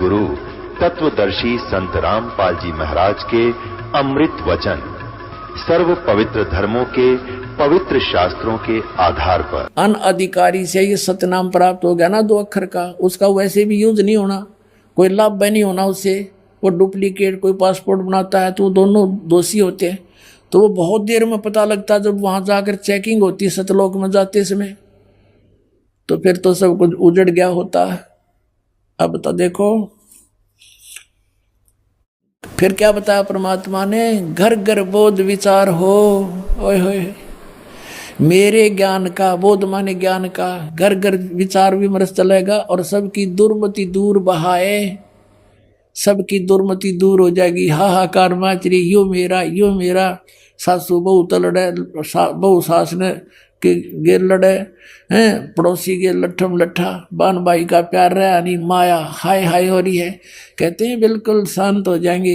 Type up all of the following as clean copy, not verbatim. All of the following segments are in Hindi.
सतगुरु तत्वदर्शी संत रामपाल जी महाराज के अमृत वचन सर्व पवित्र धर्मों के पवित्र शास्त्रों के आधार पर अनअधिकारी से ये सतनाम प्राप्त हो गया ना 2 अक्षर का, उसका वैसे भी यूज नहीं होना, कोई लाभ नहीं होना उससे। वो डुप्लीकेट कोई पासपोर्ट बनाता है तो वो दोनों दोषी होते हैं। तो वो बहुत देर में पता लगता है जब वहां जाकर चेकिंग होती है सतलोक में जाते समय, तो फिर तो सब कुछ उजड़ गया होता है। अब तो देखो फिर क्या बताया परमात्मा ने, घर घर बोध विचार हो। ओए होए, मेरे ज्ञान का, बोध माने ज्ञान का, घर घर विचार विमर्श चलेगा और सबकी दुर्मति दूर बहाए, सबकी दुर्मति दूर हो जाएगी। हाहाकार माचरी यो मेरा, सासू बहू तो लड़े, बहू सास ने के गे लड़े हैं, पड़ोसी के लट्ठम लट्ठा, बान भाई का प्यार रहा नहीं, माया हाय हाय हो रही है। कहते हैं बिल्कुल शांत हो जाएंगे,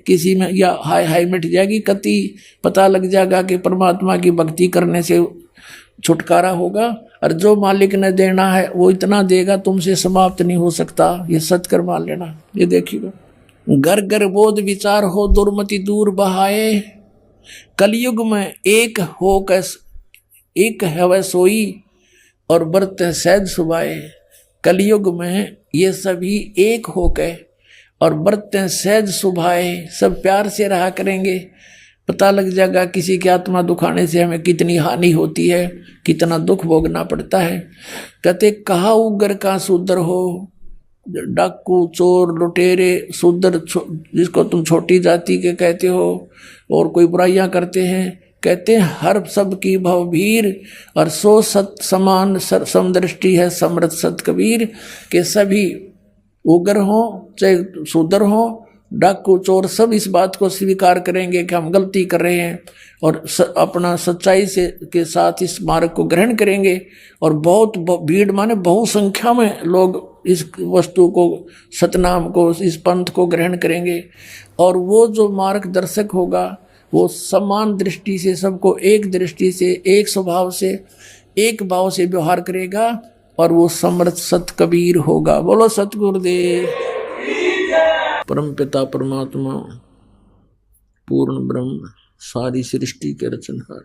किसी में या हाय हाय मिट जाएगी, कति पता लग जाएगा कि परमात्मा की भक्ति करने से छुटकारा होगा। और जो मालिक ने देना है वो इतना देगा, तुमसे समाप्त नहीं हो सकता। ये सत्कर मान लेना। ये देखिएगा, घर घर बोध विचार हो, दुर्मति दूर बहाए, कलयुग में एक हो कैस एक है वह सोई और बरते सहज सुभाए। कलयुग में ये सभी एक हो के और बरते सहज सुभाए, सब प्यार से रहा करेंगे। पता लग जाएगा किसी की आत्मा दुखाने से हमें कितनी हानि होती है, कितना दुख भोगना पड़ता है। कहते कहा उगर का शूद्र हो, डाकू चोर लुटेरे शूद्र जिसको तुम छोटी जाति के कहते हो और कोई बुराइयां करते हैं, कहते हैं हर सब की भवभीर और सो सत समान समदृष्टि है समृत सत कबीर। के सभी उग्र हो चाहे शूद्र हो, डाकू चोर, सब इस बात को स्वीकार करेंगे कि हम गलती कर रहे हैं और अपना सच्चाई से के साथ इस मार्ग को ग्रहण करेंगे। और बहुत भीड़ माने बहुसंख्या में लोग इस वस्तु को, सतनाम को, इस पंथ को ग्रहण करेंगे। और वो जो मार्गदर्शक होगा वो समान दृष्टि से सबको एक दृष्टि से, एक स्वभाव से, एक भाव से व्यवहार करेगा और वो समर्थ सत कबीर होगा। बोलो सतगुरुदेव। परम पिता परमात्मा पूर्ण ब्रह्म सारी सृष्टि के रचनहार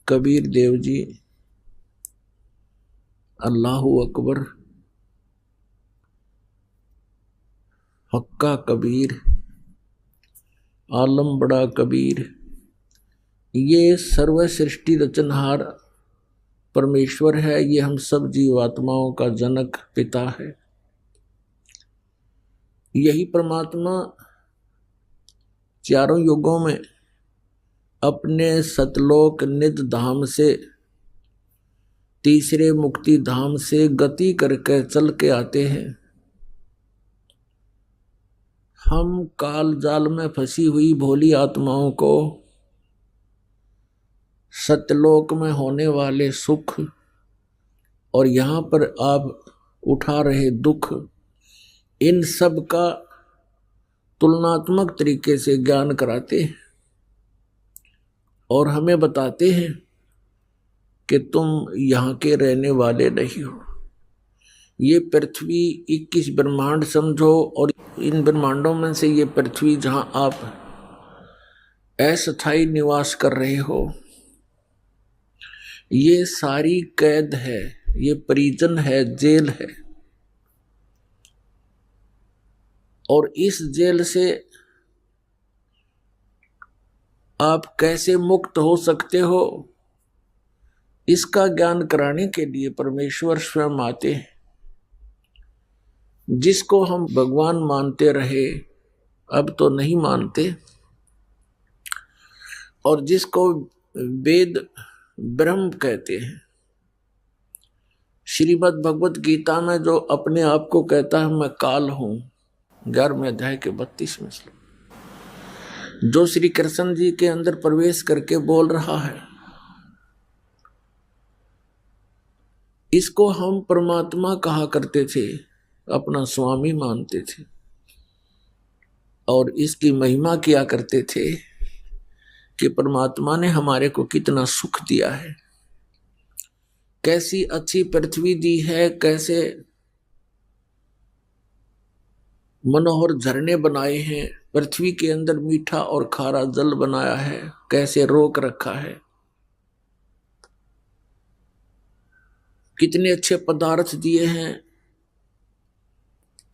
कबीर देव जी, अल्लाहु अकबर, हक्का कबीर, आलम बड़ा कबीर, ये सर्व सृष्टि रचनहार परमेश्वर है। ये हम सब जीवात्माओं का जनक पिता है। यही परमात्मा चारों युगों में अपने सतलोक निज धाम से तीसरे मुक्ति धाम से गति करके चल के आते हैं। हम काल जाल में फंसी हुई भोली आत्माओं को सतलोक में होने वाले सुख और यहाँ पर आप उठा रहे दुख, इन सब का तुलनात्मक तरीके से ज्ञान कराते हैं और हमें बताते हैं कि तुम यहाँ के रहने वाले नहीं हो। ये पृथ्वी 21 ब्रह्मांड समझो और इन ब्रह्मांडों में से ये पृथ्वी जहां आप अस्थायी निवास कर रहे हो, ये सारी कैद है, ये परिजन है, जेल है। और इस जेल से आप कैसे मुक्त हो सकते हो, इसका ज्ञान कराने के लिए परमेश्वर स्वयं आते हैं। जिसको हम भगवान मानते रहे अब तो नहीं मानते, और जिसको वेद ब्रह्म कहते हैं। श्रीमद् भगवत गीता में जो अपने आप को कहता है मैं काल हूं, 11वें अध्याय के 32वें श्लोक, जो श्री कृष्ण जी के अंदर प्रवेश करके बोल रहा है, इसको हम परमात्मा कहा करते थे, अपना स्वामी मानते थे और इसकी महिमा किया करते थे कि परमात्मा ने हमारे को कितना सुख दिया है, कैसी अच्छी पृथ्वी दी है, कैसे मनोहर झरने बनाए हैं, पृथ्वी के अंदर मीठा और खारा जल बनाया है, कैसे रोक रखा है, कितने अच्छे पदार्थ दिए हैं,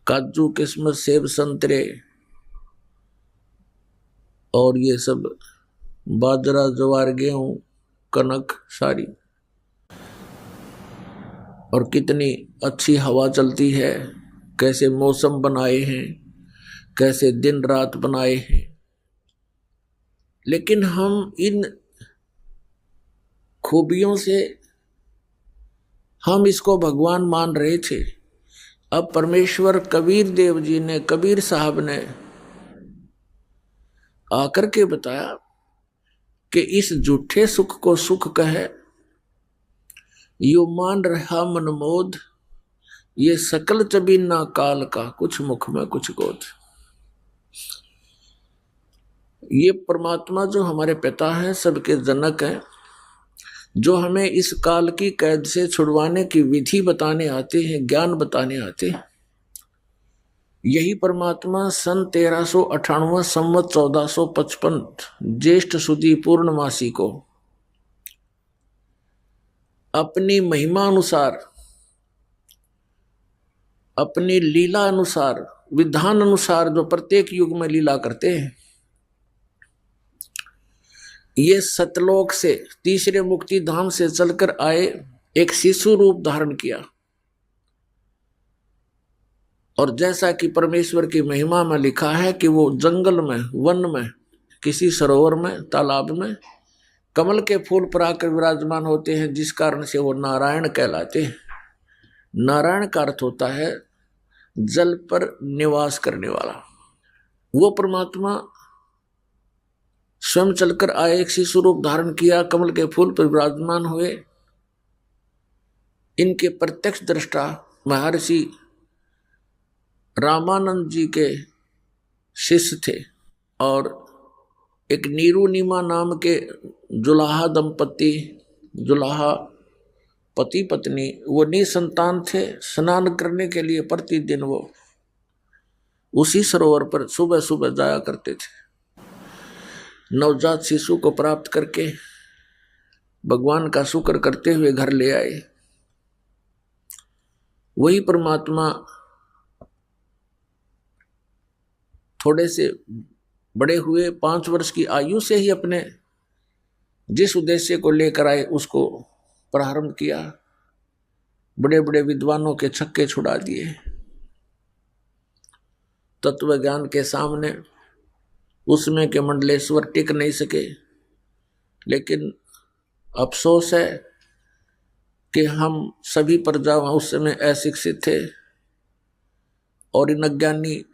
काजू किस्मत सेब संतरे और ये सब बाजरा ज्वार गेहूं कनक सारी, और कितनी अच्छी हवा चलती है, कैसे मौसम बनाए हैं, कैसे दिन रात बनाए हैं। लेकिन हम इन खूबियों से हम इसको भगवान मान रहे थे। अब परमेश्वर कबीर देव जी ने, कबीर साहब ने आकर के बताया कि इस झूठे सुख को सुख कहे, यो मान रहा मनमोद, ये सकल चबीना काल का, कुछ मुख में कुछ गोद। ये परमात्मा जो हमारे पिता हैं, सबके जनक हैं, जो हमें इस काल की कैद से छुड़वाने की विधि बताने आते हैं, ज्ञान बताने आते हैं, यही परमात्मा सन 1398 संवत 1455 ज्येष्ठ सुदी पूर्णमासी को अपनी महिमा अनुसार, अपनी लीला अनुसार, विधान अनुसार जो प्रत्येक युग में लीला करते हैं, ये सतलोक से तीसरे मुक्ति धाम से चलकर आए, एक शिशु रूप धारण किया। और जैसा कि परमेश्वर की महिमा में लिखा है कि वो जंगल में, वन में, किसी सरोवर में, तालाब में कमल के फूल पर आकर विराजमान होते हैं, जिस कारण से वो नारायण कहलाते हैं। नारायण का अर्थ होता है जल पर निवास करने वाला। वो परमात्मा स्वयं चलकर आए, एक शिशु रूप धारण किया, कमल के फूल पर विराजमान हुए। इनके प्रत्यक्ष दृष्टा महर्षि रामानंद जी के शिष्य थे, और एक नीरू नीमा नाम के जुलाहा दंपति, जुलाहा पति पत्नी, वो निसंतान थे। स्नान करने के लिए प्रतिदिन वो उसी सरोवर पर सुबह सुबह जाया करते थे। नवजात शिशु को प्राप्त करके भगवान का शुक्र करते हुए घर ले आए। वही परमात्मा थोड़े से बड़े हुए, 5 वर्ष की आयु से ही अपने जिस उद्देश्य को लेकर आए उसको प्रारंभ किया। बड़े बड़े विद्वानों के छक्के छुड़ा दिए। तत्व ज्ञान के सामने उसमें के मंडलेश्वर टिक नहीं सके। लेकिन अफसोस है कि हम सभी प्रजा उस समय अशिक्षित थे, और इन अज्ञानी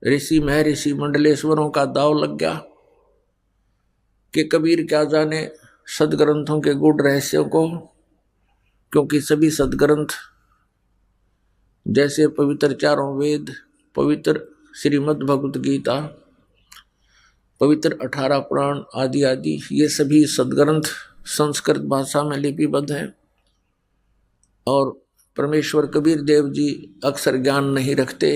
ऋषि महर्षि मंडलेश्वरों का दाव लग गया कि कबीर क्या जाने सदग्रंथों के गूढ़ रहस्यों को, क्योंकि सभी सदग्रंथ जैसे पवित्र चारों वेद, पवित्र श्रीमद् भगवत गीता, पवित्र 18 पुराण आदि आदि, ये सभी सदग्रंथ संस्कृत भाषा में लिपिबद्ध हैं। और परमेश्वर कबीर देव जी अक्सर ज्ञान नहीं रखते,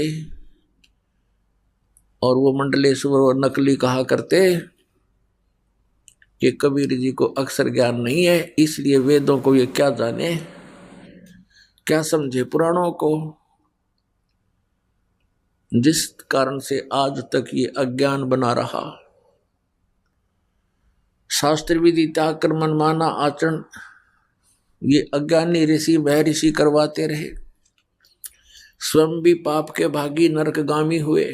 और वो मंडलेश्वर और नकली कहा करते कि कबीर जी को अक्सर ज्ञान नहीं है, इसलिए वेदों को ये क्या जाने, क्या समझे पुराणों को, जिस कारण से आज तक ये अज्ञान बना रहा। शास्त्र विधि त्याग कर मनमाना आचरण ये अज्ञानी ऋषि महर्षि करवाते रहे। स्वयं भी पाप के भागी नरकगामी हुए,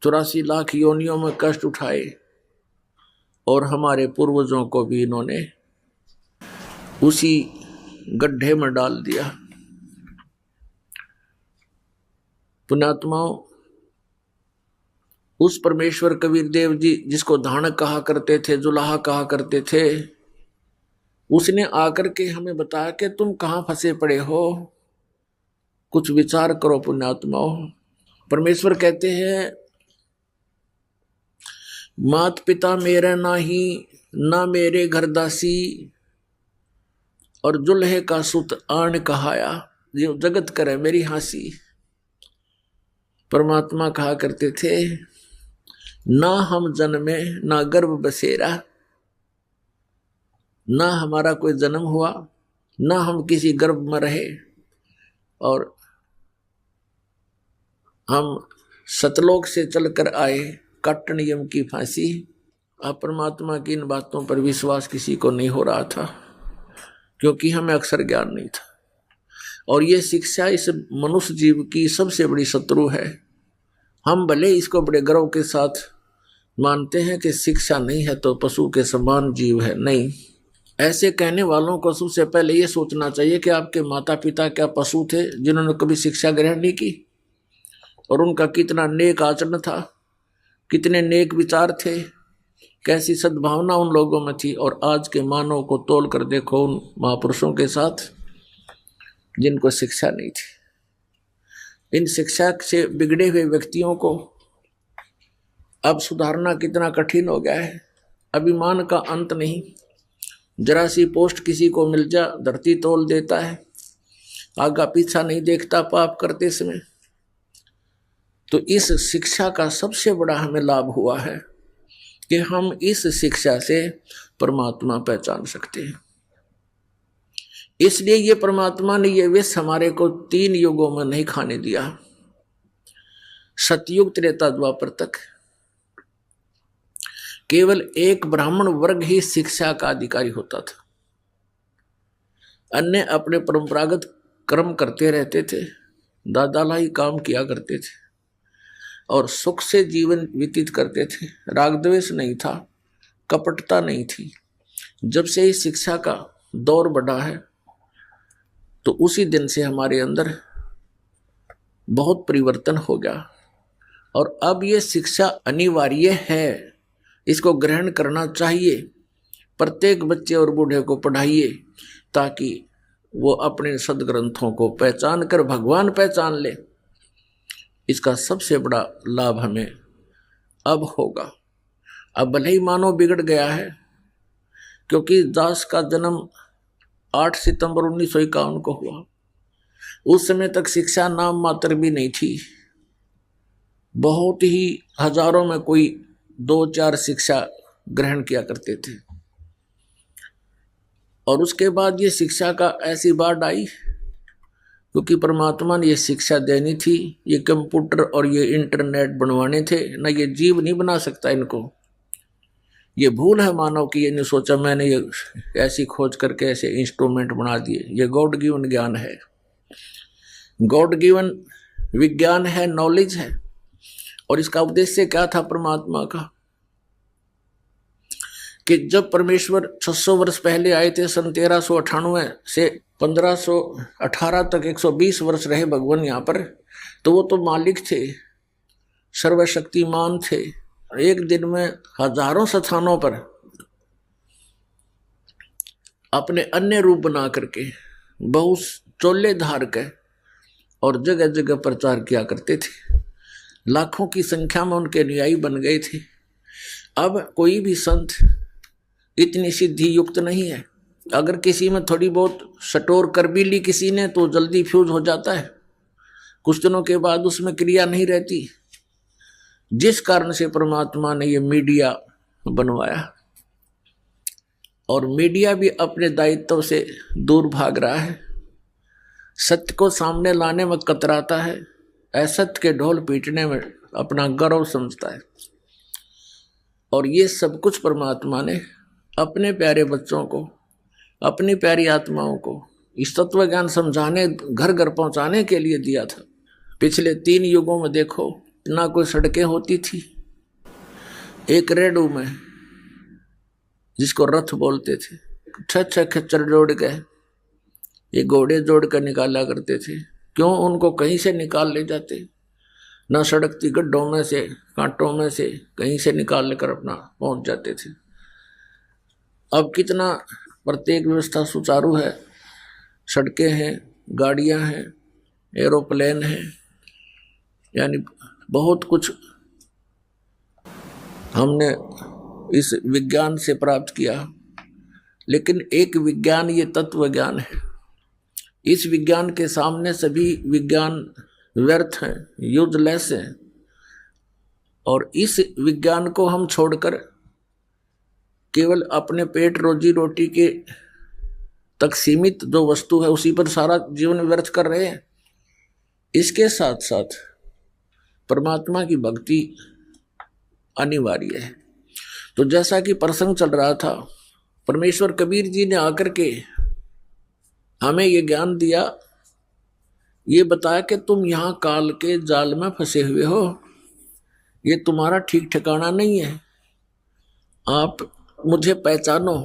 84 लाख योनियों में कष्ट उठाए, और हमारे पूर्वजों को भी इन्होंने उसी गड्ढे में डाल दिया। पुण्यात्माओं, उस परमेश्वर कबीर देव जी जिसको धानक कहा करते थे, जुलाहा कहा करते थे, उसने आकर के हमें बताया कि तुम कहाँ फंसे पड़े हो, कुछ विचार करो पुण्यात्माओं। परमेश्वर कहते हैं, मात पिता मेरा नाही, ना मेरे घर दासी, और जुल्हे का सुत आन कहाया, जो जगत करे मेरी हासी। परमात्मा कहा करते थे, ना हम जन्मे ना गर्भ बसेरा, ना हमारा कोई जन्म हुआ, ना हम किसी गर्भ में रहे, और हम सतलोक से चलकर आए, काट नियम की फांसी। अब परमात्मा की इन बातों पर विश्वास किसी को नहीं हो रहा था, क्योंकि हमें अक्षर ज्ञान नहीं था। और ये शिक्षा इस मनुष्य जीव की सबसे बड़ी शत्रु है। हम भले इसको बड़े गर्व के साथ मानते हैं कि शिक्षा नहीं है तो पशु के समान जीव है, नहीं। ऐसे कहने वालों को सबसे पहले ये सोचना चाहिए कि आपके माता पिता क्या पशु थे जिन्होंने कभी शिक्षा ग्रहण नहीं की, और उनका कितना नेक आचरण था, कितने नेक विचार थे, कैसी सद्भावना उन लोगों में थी। और आज के मानव को तोल कर देखो उन महापुरुषों के साथ जिनको शिक्षा नहीं थी। इन शिक्षा से बिगड़े हुए व्यक्तियों को अब सुधारना कितना कठिन हो गया है। अभिमान का अंत नहीं, जरा सी पोस्ट किसी को मिल जा धरती तोल देता है, आगा पीछा नहीं देखता पाप करते समय। तो इस शिक्षा का सबसे बड़ा हमें लाभ हुआ है कि हम इस शिक्षा से परमात्मा पहचान सकते हैं। इसलिए ये परमात्मा ने ये विष हमारे को 3 युगों में नहीं खाने दिया, सतयुग त्रेता द्वापर तक। केवल एक ब्राह्मण वर्ग ही शिक्षा का अधिकारी होता था, अन्य अपने परंपरागत कर्म करते रहते थे, दादा ही काम किया करते थे और सुख से जीवन व्यतीत करते थे। राग द्वेष नहीं था, कपटता नहीं थी। जब से ही शिक्षा का दौर बढ़ा है तो उसी दिन से हमारे अंदर बहुत परिवर्तन हो गया। और अब ये शिक्षा अनिवार्य है, इसको ग्रहण करना चाहिए। प्रत्येक बच्चे और बूढ़े को पढ़ाइए ताकि वो अपने सदग्रंथों को पहचान कर भगवान पहचान ले। इसका सबसे बड़ा लाभ हमें अब होगा। अब भले ही मानव बिगड़ गया है, क्योंकि दास का जन्म 8 सितंबर 1951 को हुआ। उस समय तक शिक्षा नाम मात्र भी नहीं थी। बहुत ही हजारों में कोई 2-4 शिक्षा ग्रहण किया करते थे। और उसके बाद ये शिक्षा का ऐसी बाढ़ आई, क्योंकि परमात्मा ने ये शिक्षा देनी थी। ये कंप्यूटर और ये इंटरनेट बनवाने थे ना, ये जीव नहीं बना सकता इनको। ये भूल है मानव की, ये नहीं सोचा मैंने ये ऐसी खोज करके ऐसे इंस्ट्रूमेंट बना दिए। ये गॉड गिवन ज्ञान है, गॉड गिवन विज्ञान है, नॉलेज है। और इसका उद्देश्य क्या था परमात्मा का, कि जब परमेश्वर 600 वर्ष पहले आए थे, सन 1398 से 1518 तक 120 वर्ष रहे भगवान यहाँ पर, तो वो तो मालिक थे, सर्वशक्तिमान थे। एक दिन में हजारों स्थानों पर अपने अन्य रूप बना करके बहुत चोले धार के और जगह जगह प्रचार किया करते थे। लाखों की संख्या में उनके अनुयायी बन गए थे। अब कोई भी संत इतनी सिद्धि युक्त नहीं है। अगर किसी में थोड़ी बहुत सटोर कर भी ली किसी ने तो जल्दी फ्यूज हो जाता है, कुछ दिनों के बाद उसमें क्रिया नहीं रहती। जिस कारण से परमात्मा ने ये मीडिया बनवाया, और मीडिया भी अपने दायित्व से दूर भाग रहा है, सत्य को सामने लाने में कतराता है, असत्य के ढोल पीटने में अपना गर्व समझता है। और ये सब कुछ परमात्मा ने अपने प्यारे बच्चों को, अपनी प्यारी आत्माओं को इस तत्व ज्ञान समझाने, घर घर पहुंचाने के लिए दिया था। पिछले 3 युगों में देखो, ना कोई सड़कें होती थी। एक रेडू में, जिसको रथ बोलते थे, 6 खच्चर जोड़ के, ये घोड़े जोड़ कर निकाला करते थे। क्यों? उनको कहीं से निकाल ले जाते, ना सड़क थी, गड्ढों में से, कांटों में से, कहीं से निकाल लेकर अपना पहुंच जाते थे। अब कितना प्रत्येक व्यवस्था सुचारू है, सड़कें हैं, गाड़ियां हैं, एरोप्लेन हैं, यानी बहुत कुछ हमने इस विज्ञान से प्राप्त किया। लेकिन एक विज्ञान, ये तत्व ज्ञान है। इस विज्ञान के सामने सभी विज्ञान व्यर्थ हैं, यूजलेस हैं। और इस विज्ञान को हम छोड़कर केवल अपने पेट रोजी रोटी के तक सीमित जो वस्तु है उसी पर सारा जीवन व्यर्थ कर रहे हैं। इसके साथ साथ परमात्मा की भक्ति अनिवार्य है। तो जैसा कि प्रसंग चल रहा था, परमेश्वर कबीर जी ने आकर के हमें ये ज्ञान दिया, ये बताया कि तुम यहाँ काल के जाल में फंसे हुए हो, ये तुम्हारा ठीक ठिकाना नहीं है, आप मुझे पहचानो।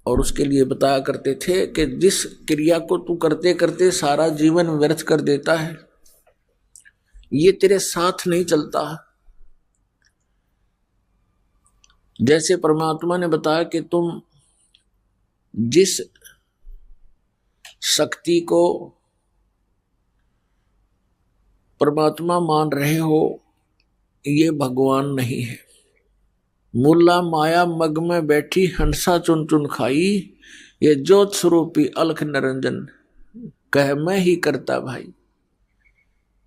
और उसके लिए बताया करते थे कि जिस क्रिया को तू करते करते सारा जीवन व्यर्थ कर देता है, ये तेरे साथ नहीं चलता। जैसे परमात्मा ने बताया कि तुम जिस शक्ति को परमात्मा मान रहे हो, ये भगवान नहीं है। मुल्ला माया मग में बैठी हंसा चुन चुन खाई, ये ज्योत स्वरूपी अलख निरंजन कह मैं ही करता भाई।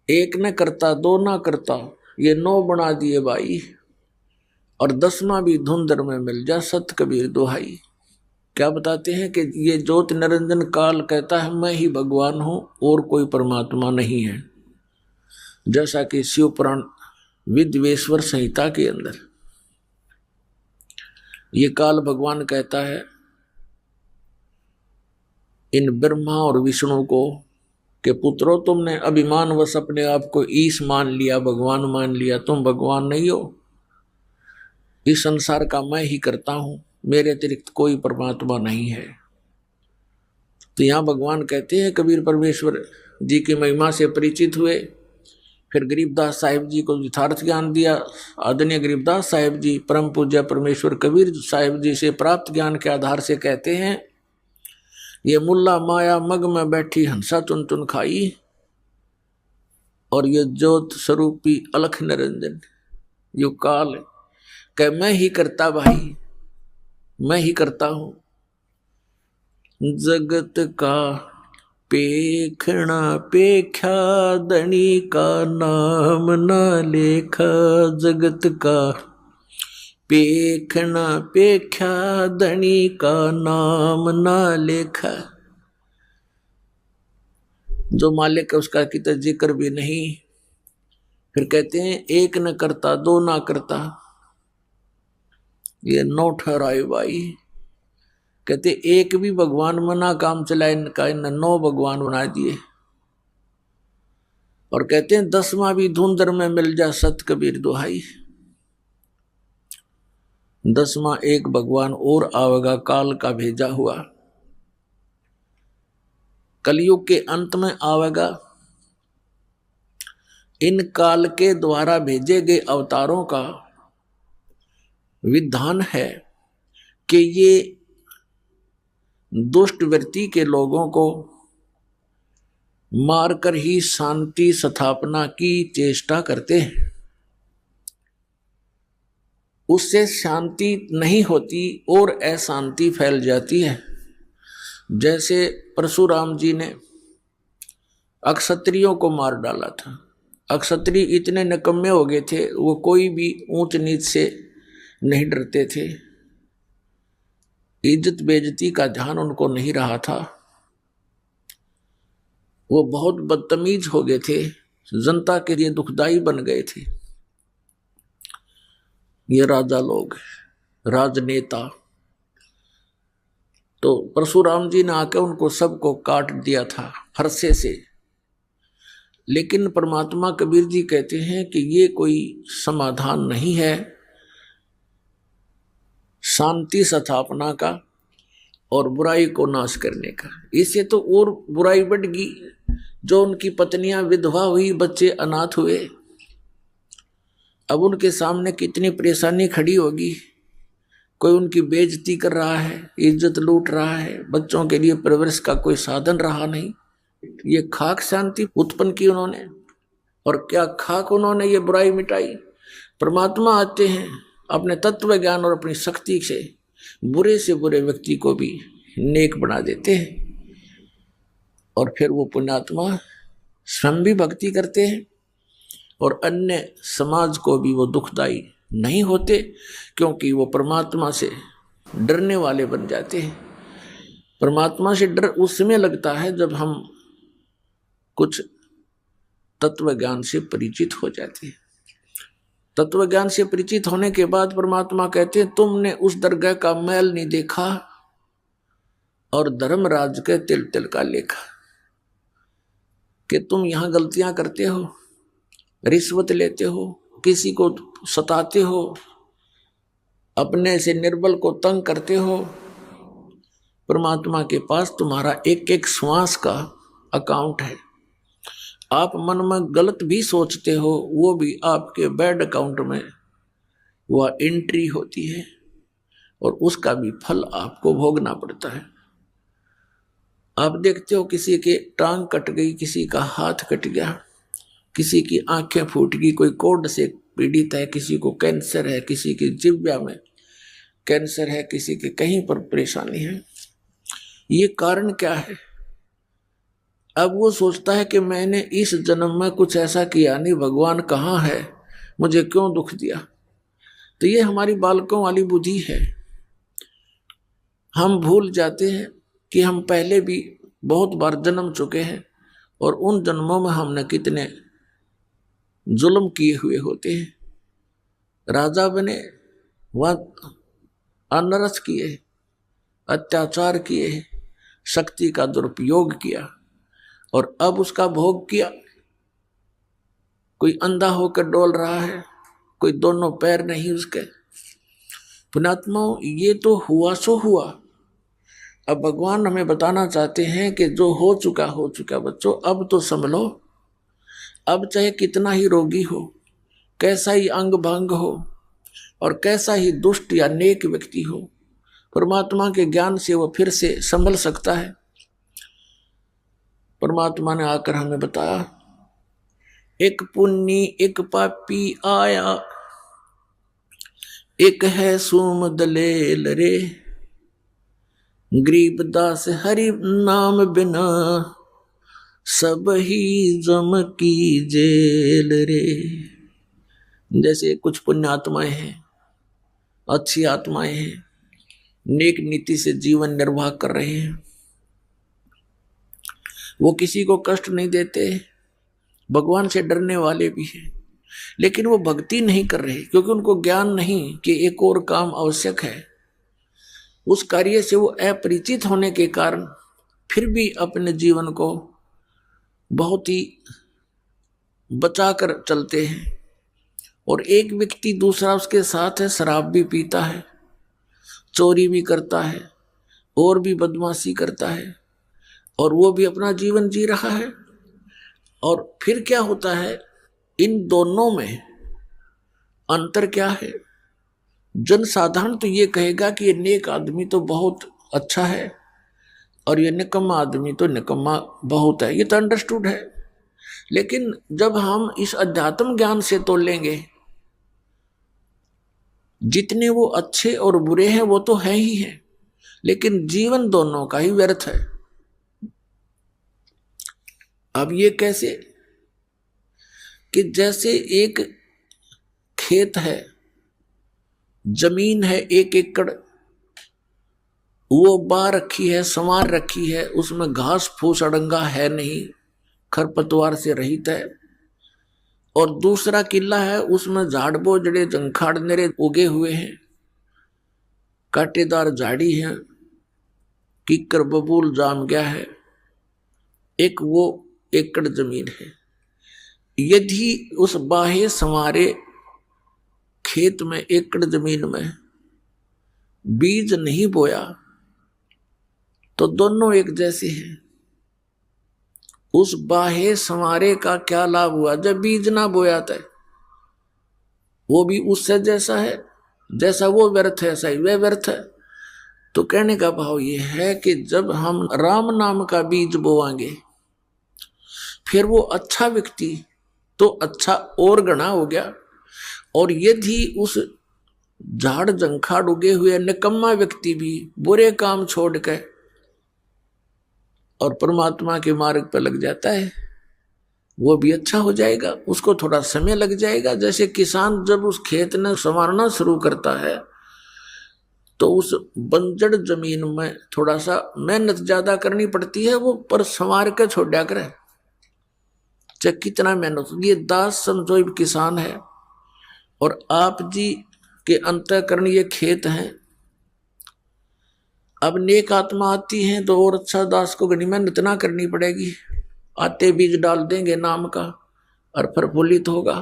एक न करता दो ना करता, ये 9 बना दिए भाई, और 10वां भी धुंधर में मिल जा सत कबीर दुहाई। क्या बताते हैं कि ये ज्योत निरंजन काल कहता है मैं ही भगवान हूं और कोई परमात्मा नहीं है। जैसा कि शिव पुराण विद्वेश्वर संहिता के अंदर ये काल भगवान कहता है इन ब्रह्मा और विष्णु को कि पुत्रों, तुमने अभिमानवश अपने आप को ईश मान लिया, भगवान मान लिया, तुम भगवान नहीं हो। इस संसार का मैं ही करता हूं, मेरे अतिरिक्त कोई परमात्मा नहीं है। तो यहां भगवान कहते हैं कबीर परमेश्वर जी की महिमा से परिचित हुए, फिर गरीबदास साहिब जी को यथार्थ ज्ञान दिया। आदरणीय गरीबदास साहिब जी परम पूज्य परमेश्वर कबीर साहिब जी से प्राप्त ज्ञान के आधार से कहते हैं, ये मुल्ला माया मग में बैठी हंसा चुन चुन खाई, और ये ज्योत स्वरूपी अलख निरंजन यो काल कह मैं ही करता भाई, मैं ही करता हूं। जगत का पेखना पेख्या धनी का नाम न लेखा, जगत का पेखना पेख्या धनी का नाम न लेखा। जो मालिक है उसका कितना जिक्र भी नहीं। फिर कहते हैं एक न करता दो ना करता, ये 9 ठहराए भाई। कहते एक भी भगवान मना काम चला, इनका इन 9 भगवान बना दिए। और कहते हैं 10वां भी धुंधर में मिल जा सत कबीर दुहाई। 10वां एक भगवान और आवेगा काल का भेजा हुआ, कलयुग के अंत में आवेगा। इन काल के द्वारा भेजे गए अवतारों का विधान है कि ये दुष्ट वृत्ति के लोगों को मारकर ही शांति स्थापना की चेष्टा करते हैं। उससे शांति नहीं होती और अशांति फैल जाती है। जैसे परशुराम जी ने अक्षत्रियों को मार डाला था। अक्षत्रिय इतने निकम्मे हो गए थे, वो कोई भी ऊंच नीच से नहीं डरते थे, इज्जत बेइज्जती का ध्यान उनको नहीं रहा था। वो बहुत बदतमीज हो गए थे, जनता के लिए दुखदाई बन गए थे। ये राजा लोग, राजनेता, तो परशुराम जी ने आकर उनको सबको काट दिया था फरसे से। लेकिन परमात्मा कबीर जी कहते हैं कि ये कोई समाधान नहीं है शांति स्थापना का और बुराई को नाश करने का। इससे तो और बुराई बढ़ गई। जो उनकी पत्नियां विधवा हुई, बच्चे अनाथ हुए, अब उनके सामने कितनी परेशानी खड़ी होगी। कोई उनकी बेइज्जती कर रहा है, इज्जत लूट रहा है, बच्चों के लिए परवरिश का कोई साधन रहा नहीं। ये खाक शांति उत्पन्न की उन्होंने, और क्या खाक उन्होंने ये बुराई मिटाई। परमात्मा आते हैं अपने तत्व ज्ञान और अपनी शक्ति से बुरे व्यक्ति को भी नेक बना देते हैं। और फिर वो पुण्यात्मा स्वयं भी भक्ति करते हैं और अन्य समाज को भी वो दुखदाई नहीं होते, क्योंकि वो परमात्मा से डरने वाले बन जाते हैं। परमात्मा से डर उस समय लगता है जब हम कुछ तत्व ज्ञान से परिचित हो जाते हैं। तत्व ज्ञान से परिचित होने के बाद परमात्मा कहते हैं तुमने उस दरगाह का मैल नहीं देखा और धर्मराज के तिल तिल का लेखा, कि तुम यहां गलतियां करते हो, रिश्वत लेते हो, किसी को सताते हो, अपने से निर्बल को तंग करते हो। परमात्मा के पास तुम्हारा एक एक श्वास का अकाउंट है। आप मन में गलत भी सोचते हो, वो भी आपके बैड अकाउंट में वह एंट्री होती है और उसका भी फल आपको भोगना पड़ता है। आप देखते हो किसी के टांग कट गई, किसी का हाथ कट गया, किसी की आंखें फूट गई, कोई कोढ़ से पीड़ित है, किसी को कैंसर है, किसी की जिह्वा में कैंसर है, किसी के कहीं पर परेशानी है। ये कारण क्या है? अब वो सोचता है कि मैंने इस जन्म में कुछ ऐसा किया नहीं, भगवान कहाँ है, मुझे क्यों दुख दिया। तो ये हमारी बालकों वाली बुद्धि है। हम भूल जाते हैं कि हम पहले भी बहुत बार जन्म चुके हैं और उन जन्मों में हमने कितने जुल्म किए हुए होते हैं। राजा बने, वह अनरस किए, अत्याचार किए, शक्ति का दुरुपयोग किया और अब उसका भोग किया। कोई अंधा होकर डोल रहा है, कोई दोनों पैर नहीं उसके। पुण्यात्माओं, ये तो हुआ सो हुआ। अब भगवान हमें बताना चाहते हैं कि जो हो चुका हो चुका बच्चों, अब तो संभलो। अब चाहे कितना ही रोगी हो, कैसा ही अंग भंग हो और कैसा ही दुष्ट या नेक व्यक्ति हो, परमात्मा के ज्ञान से वो फिर से संभल सकता है। परमात्मा ने आकर हमें बताया, एक पुण्य एक पापी आया, एक है सूम दलेल रे, गरीबदास हरि नाम बिना सब ही जम की जेल रे। जैसे कुछ पुण्य आत्माएं हैं, अच्छी आत्माएं हैं, नेक नीति से जीवन निर्वाह कर रहे हैं, वो किसी को कष्ट नहीं देते, भगवान से डरने वाले भी हैं, लेकिन वो भक्ति नहीं कर रहे क्योंकि उनको ज्ञान नहीं कि एक और काम आवश्यक है। उस कार्य से वो अपरिचित होने के कारण फिर भी अपने जीवन को बहुत ही बचाकर चलते हैं। और एक व्यक्ति दूसरा उसके साथ है, शराब भी पीता है, चोरी भी करता है और भी बदमाशी करता है और वो भी अपना जीवन जी रहा है। और फिर क्या होता है, इन दोनों में अंतर क्या है? जनसाधारण तो ये कहेगा कि ये नेक आदमी तो बहुत अच्छा है और ये निकम्मा आदमी तो निकम्मा बहुत है, ये तो अंडरस्टूड है। लेकिन जब हम इस अध्यात्म ज्ञान से तोलेंगे, जितने वो अच्छे और बुरे हैं वो तो है ही है, लेकिन जीवन दोनों का ही व्यर्थ है। अब ये कैसे कि जैसे एक खेत है, जमीन है 1 एकड़, वो बा रखी है, संवार रखी है, उसमें घास फूस अड़ंगा है नहीं, खरपतवार से रहित है। और दूसरा किला है, उसमें झाड़ बोझड़े जंखाड़ नेरे उगे हुए हैं, कांटेदार झाड़ी है, कीकर बबूल जाम गया है। एक वो एकड़ जमीन है। यदि उस बाहे संवारे खेत में, एकड़ जमीन में बीज नहीं बोया तो दोनों एक जैसे हैं। उस बाहे संवारे का क्या लाभ हुआ जब बीज ना बोया था? वो भी उससे जैसा है, जैसा वो व्यर्थ है, ऐसा ही वह व्यर्थ है। तो कहने का भाव ये है कि जब हम राम नाम का बीज बोवांगे, फिर वो अच्छा व्यक्ति तो अच्छा और गणा हो गया। और यदि उस झाड़ जंखाड़ उगे हुए निकम्मा व्यक्ति भी बुरे काम छोड़ के और परमात्मा के मार्ग पर लग जाता है, वो भी अच्छा हो जाएगा। उसको थोड़ा समय लग जाएगा। जैसे किसान जब उस खेत ने संवारना शुरू करता है तो उस बंजर जमीन में थोड़ा सा मेहनत ज्यादा करनी पड़ती है, वो पर संवार के छोड़ दिया करे, चाहे कितना मेहनत। ये दास समझो एक किसान है और आप जी के अंतःकरण ये खेत हैं। अब नेक आत्मा आती है तो और अच्छा, दास को घनी मेहनत ना करनी पड़ेगी, आते बीज डाल देंगे नाम का और प्रफुल्लित होगा।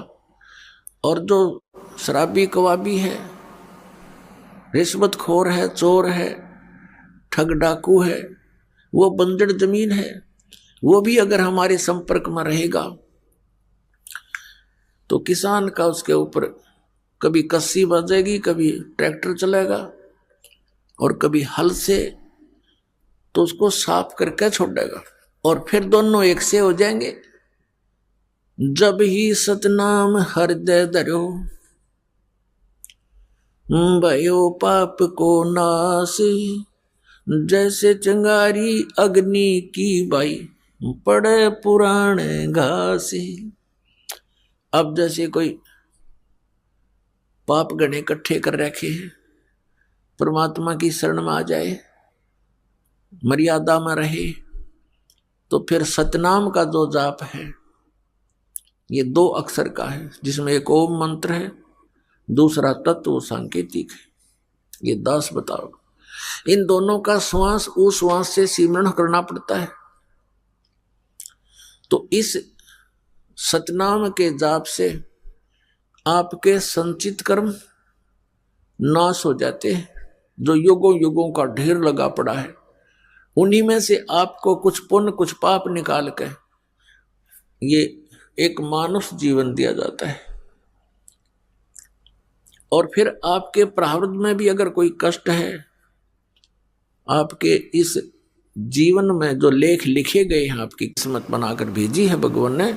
और जो शराबी कवाबी है, रिश्वतखोर है, चोर है, ठग डाकू है, वो बंजर जमीन है, वो भी अगर हमारे संपर्क में रहेगा तो किसान का उसके ऊपर कभी कस्सी बजेगी, कभी ट्रैक्टर चलेगा और कभी हल से, तो उसको साफ करके छोड़ देगा और फिर दोनों एक से हो जाएंगे। जब ही सतनाम हृदय धरो, भयो पाप को नाश, जैसे चिंगारी अग्नि की बाई, पड़े पुराने घास। अब जैसे कोई पाप गणे इकट्ठे कर रखे हैं, परमात्मा की शरण में आ जाए, मर्यादा में रहे, तो फिर सतनाम का जो जाप है ये 2 अक्षर का है, जिसमें एक ओम मंत्र है, दूसरा तत्व सांकेतिक है। ये दास बताओ, इन दोनों का श्वास उस श्वास से सिमरण करना पड़ता है। तो इस सतनाम के जाप से आपके संचित कर्म नाश हो जाते हैं, जो युगों युगों का ढेर लगा पड़ा है। उन्हीं में से आपको कुछ पुण्य कुछ पाप निकाल के ये एक मानुष जीवन दिया जाता है। और फिर आपके प्रारब्ध में भी अगर कोई कष्ट है, आपके इस जीवन में जो लेख लिखे गए हैं, आपकी किस्मत बनाकर भेजी है भगवान ने,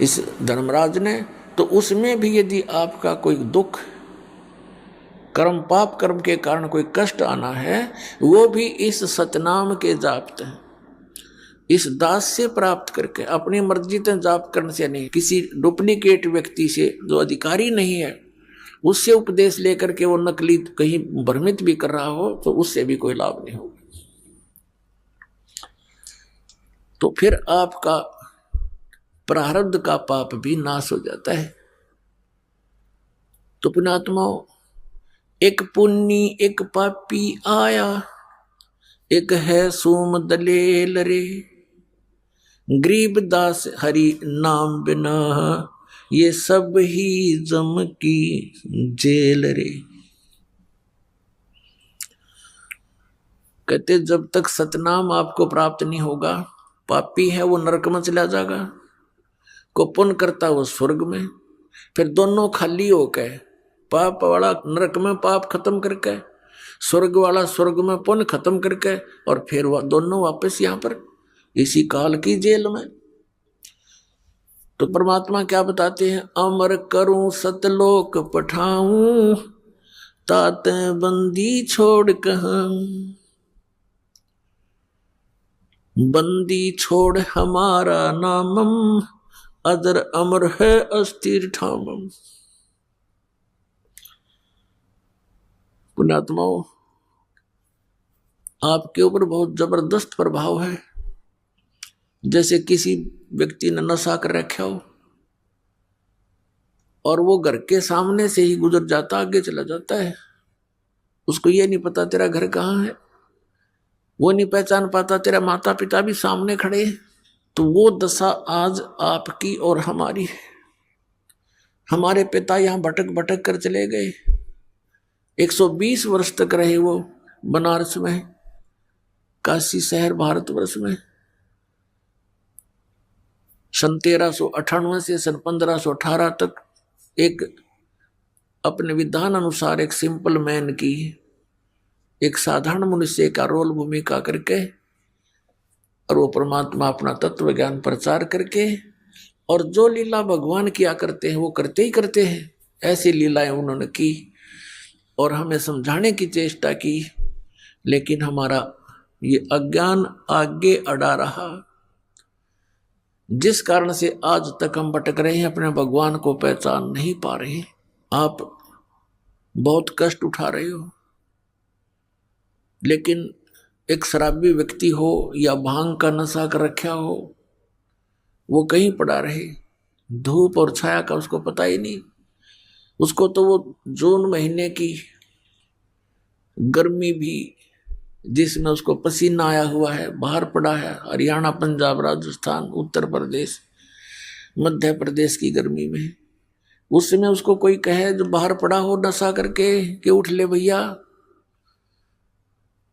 इस धर्मराज ने, तो उसमें भी यदि आपका कोई दुख, कर्म पाप कर्म के कारण कोई कष्ट आना है, वो भी इस सतनाम के जाप से, इस दास से प्राप्त करके, अपनी मर्जी से जाप करने से नहीं, किसी डुप्लीकेट व्यक्ति से जो अधिकारी नहीं है उससे उपदेश लेकर के वो नकली कहीं भ्रमित भी कर रहा हो तो उससे भी कोई लाभ नहीं होगा। तो फिर आपका प्रारब्ध का पाप भी नाश हो जाता है। तो पुण्यात्माओं, एक पुण्य एक पापी आया, एक है सोम दलेल रे, गरीब दास हरि नाम बिना, ये सब ही जम की जेल रे। कहते जब तक सतनाम आपको प्राप्त नहीं होगा, पापी है वो नरक में चला जाएगा, को पुण्य करता वो स्वर्ग में। फिर दोनों खाली होके, पाप वाला नरक में पाप खत्म करके, स्वर्ग वाला स्वर्ग में पुण्य खत्म करके, और फिर वह दोनों वापस यहाँ पर इसी काल की जेल में। तो परमात्मा क्या बताते हैं, अमर करूं सतलोक पठाऊं, तात बंदी छोड़ कहां, बंदी छोड़ हमारा नामम, अदर अमर है अस्थिर ठामम। पुण्यात्माओं, आपके ऊपर बहुत जबरदस्त प्रभाव है। जैसे किसी व्यक्ति ने नशा कर रखा हो और वो घर के सामने से ही गुजर जाता, आगे चला जाता है, उसको ये नहीं पता तेरा घर कहाँ है, वो नहीं पहचान पाता तेरा माता पिता भी सामने खड़े हैं। तो वो दशा आज आपकी और हमारी है। हमारे पिता यहाँ भटक भटक कर चले गए, 120 वर्ष तक रहे वो बनारस में, काशी शहर भारतवर्ष में। सन 1398 से सन 1518 तक एक अपने विधान अनुसार एक सिंपल मैन की, एक साधारण मनुष्य का रोल भूमिका करके, और वो परमात्मा अपना तत्व ज्ञान प्रचार करके, और जो लीला भगवान किया करते हैं वो करते ही करते हैं। ऐसी लीलाएं उन्होंने की और हमें समझाने की चेष्टा की, लेकिन हमारा ये अज्ञान आगे अड़ा रहा, जिस कारण से आज तक हम भटक रहे हैं, अपने भगवान को पहचान नहीं पा रहे। आप बहुत कष्ट उठा रहे हो, लेकिन एक शराबी व्यक्ति हो या भांग का नशा कर रखा हो, वो कहीं पड़ा रहे, धूप और छाया का उसको पता ही नहीं। उसको तो वो जून महीने की गर्मी भी, जिसमें उसको पसीना आया हुआ है, बाहर पड़ा है, हरियाणा, पंजाब, राजस्थान, उत्तर प्रदेश, मध्य प्रदेश की गर्मी में, उसमें उसको कोई कहे जो बाहर पड़ा हो नशा करके कि उठ ले भैया,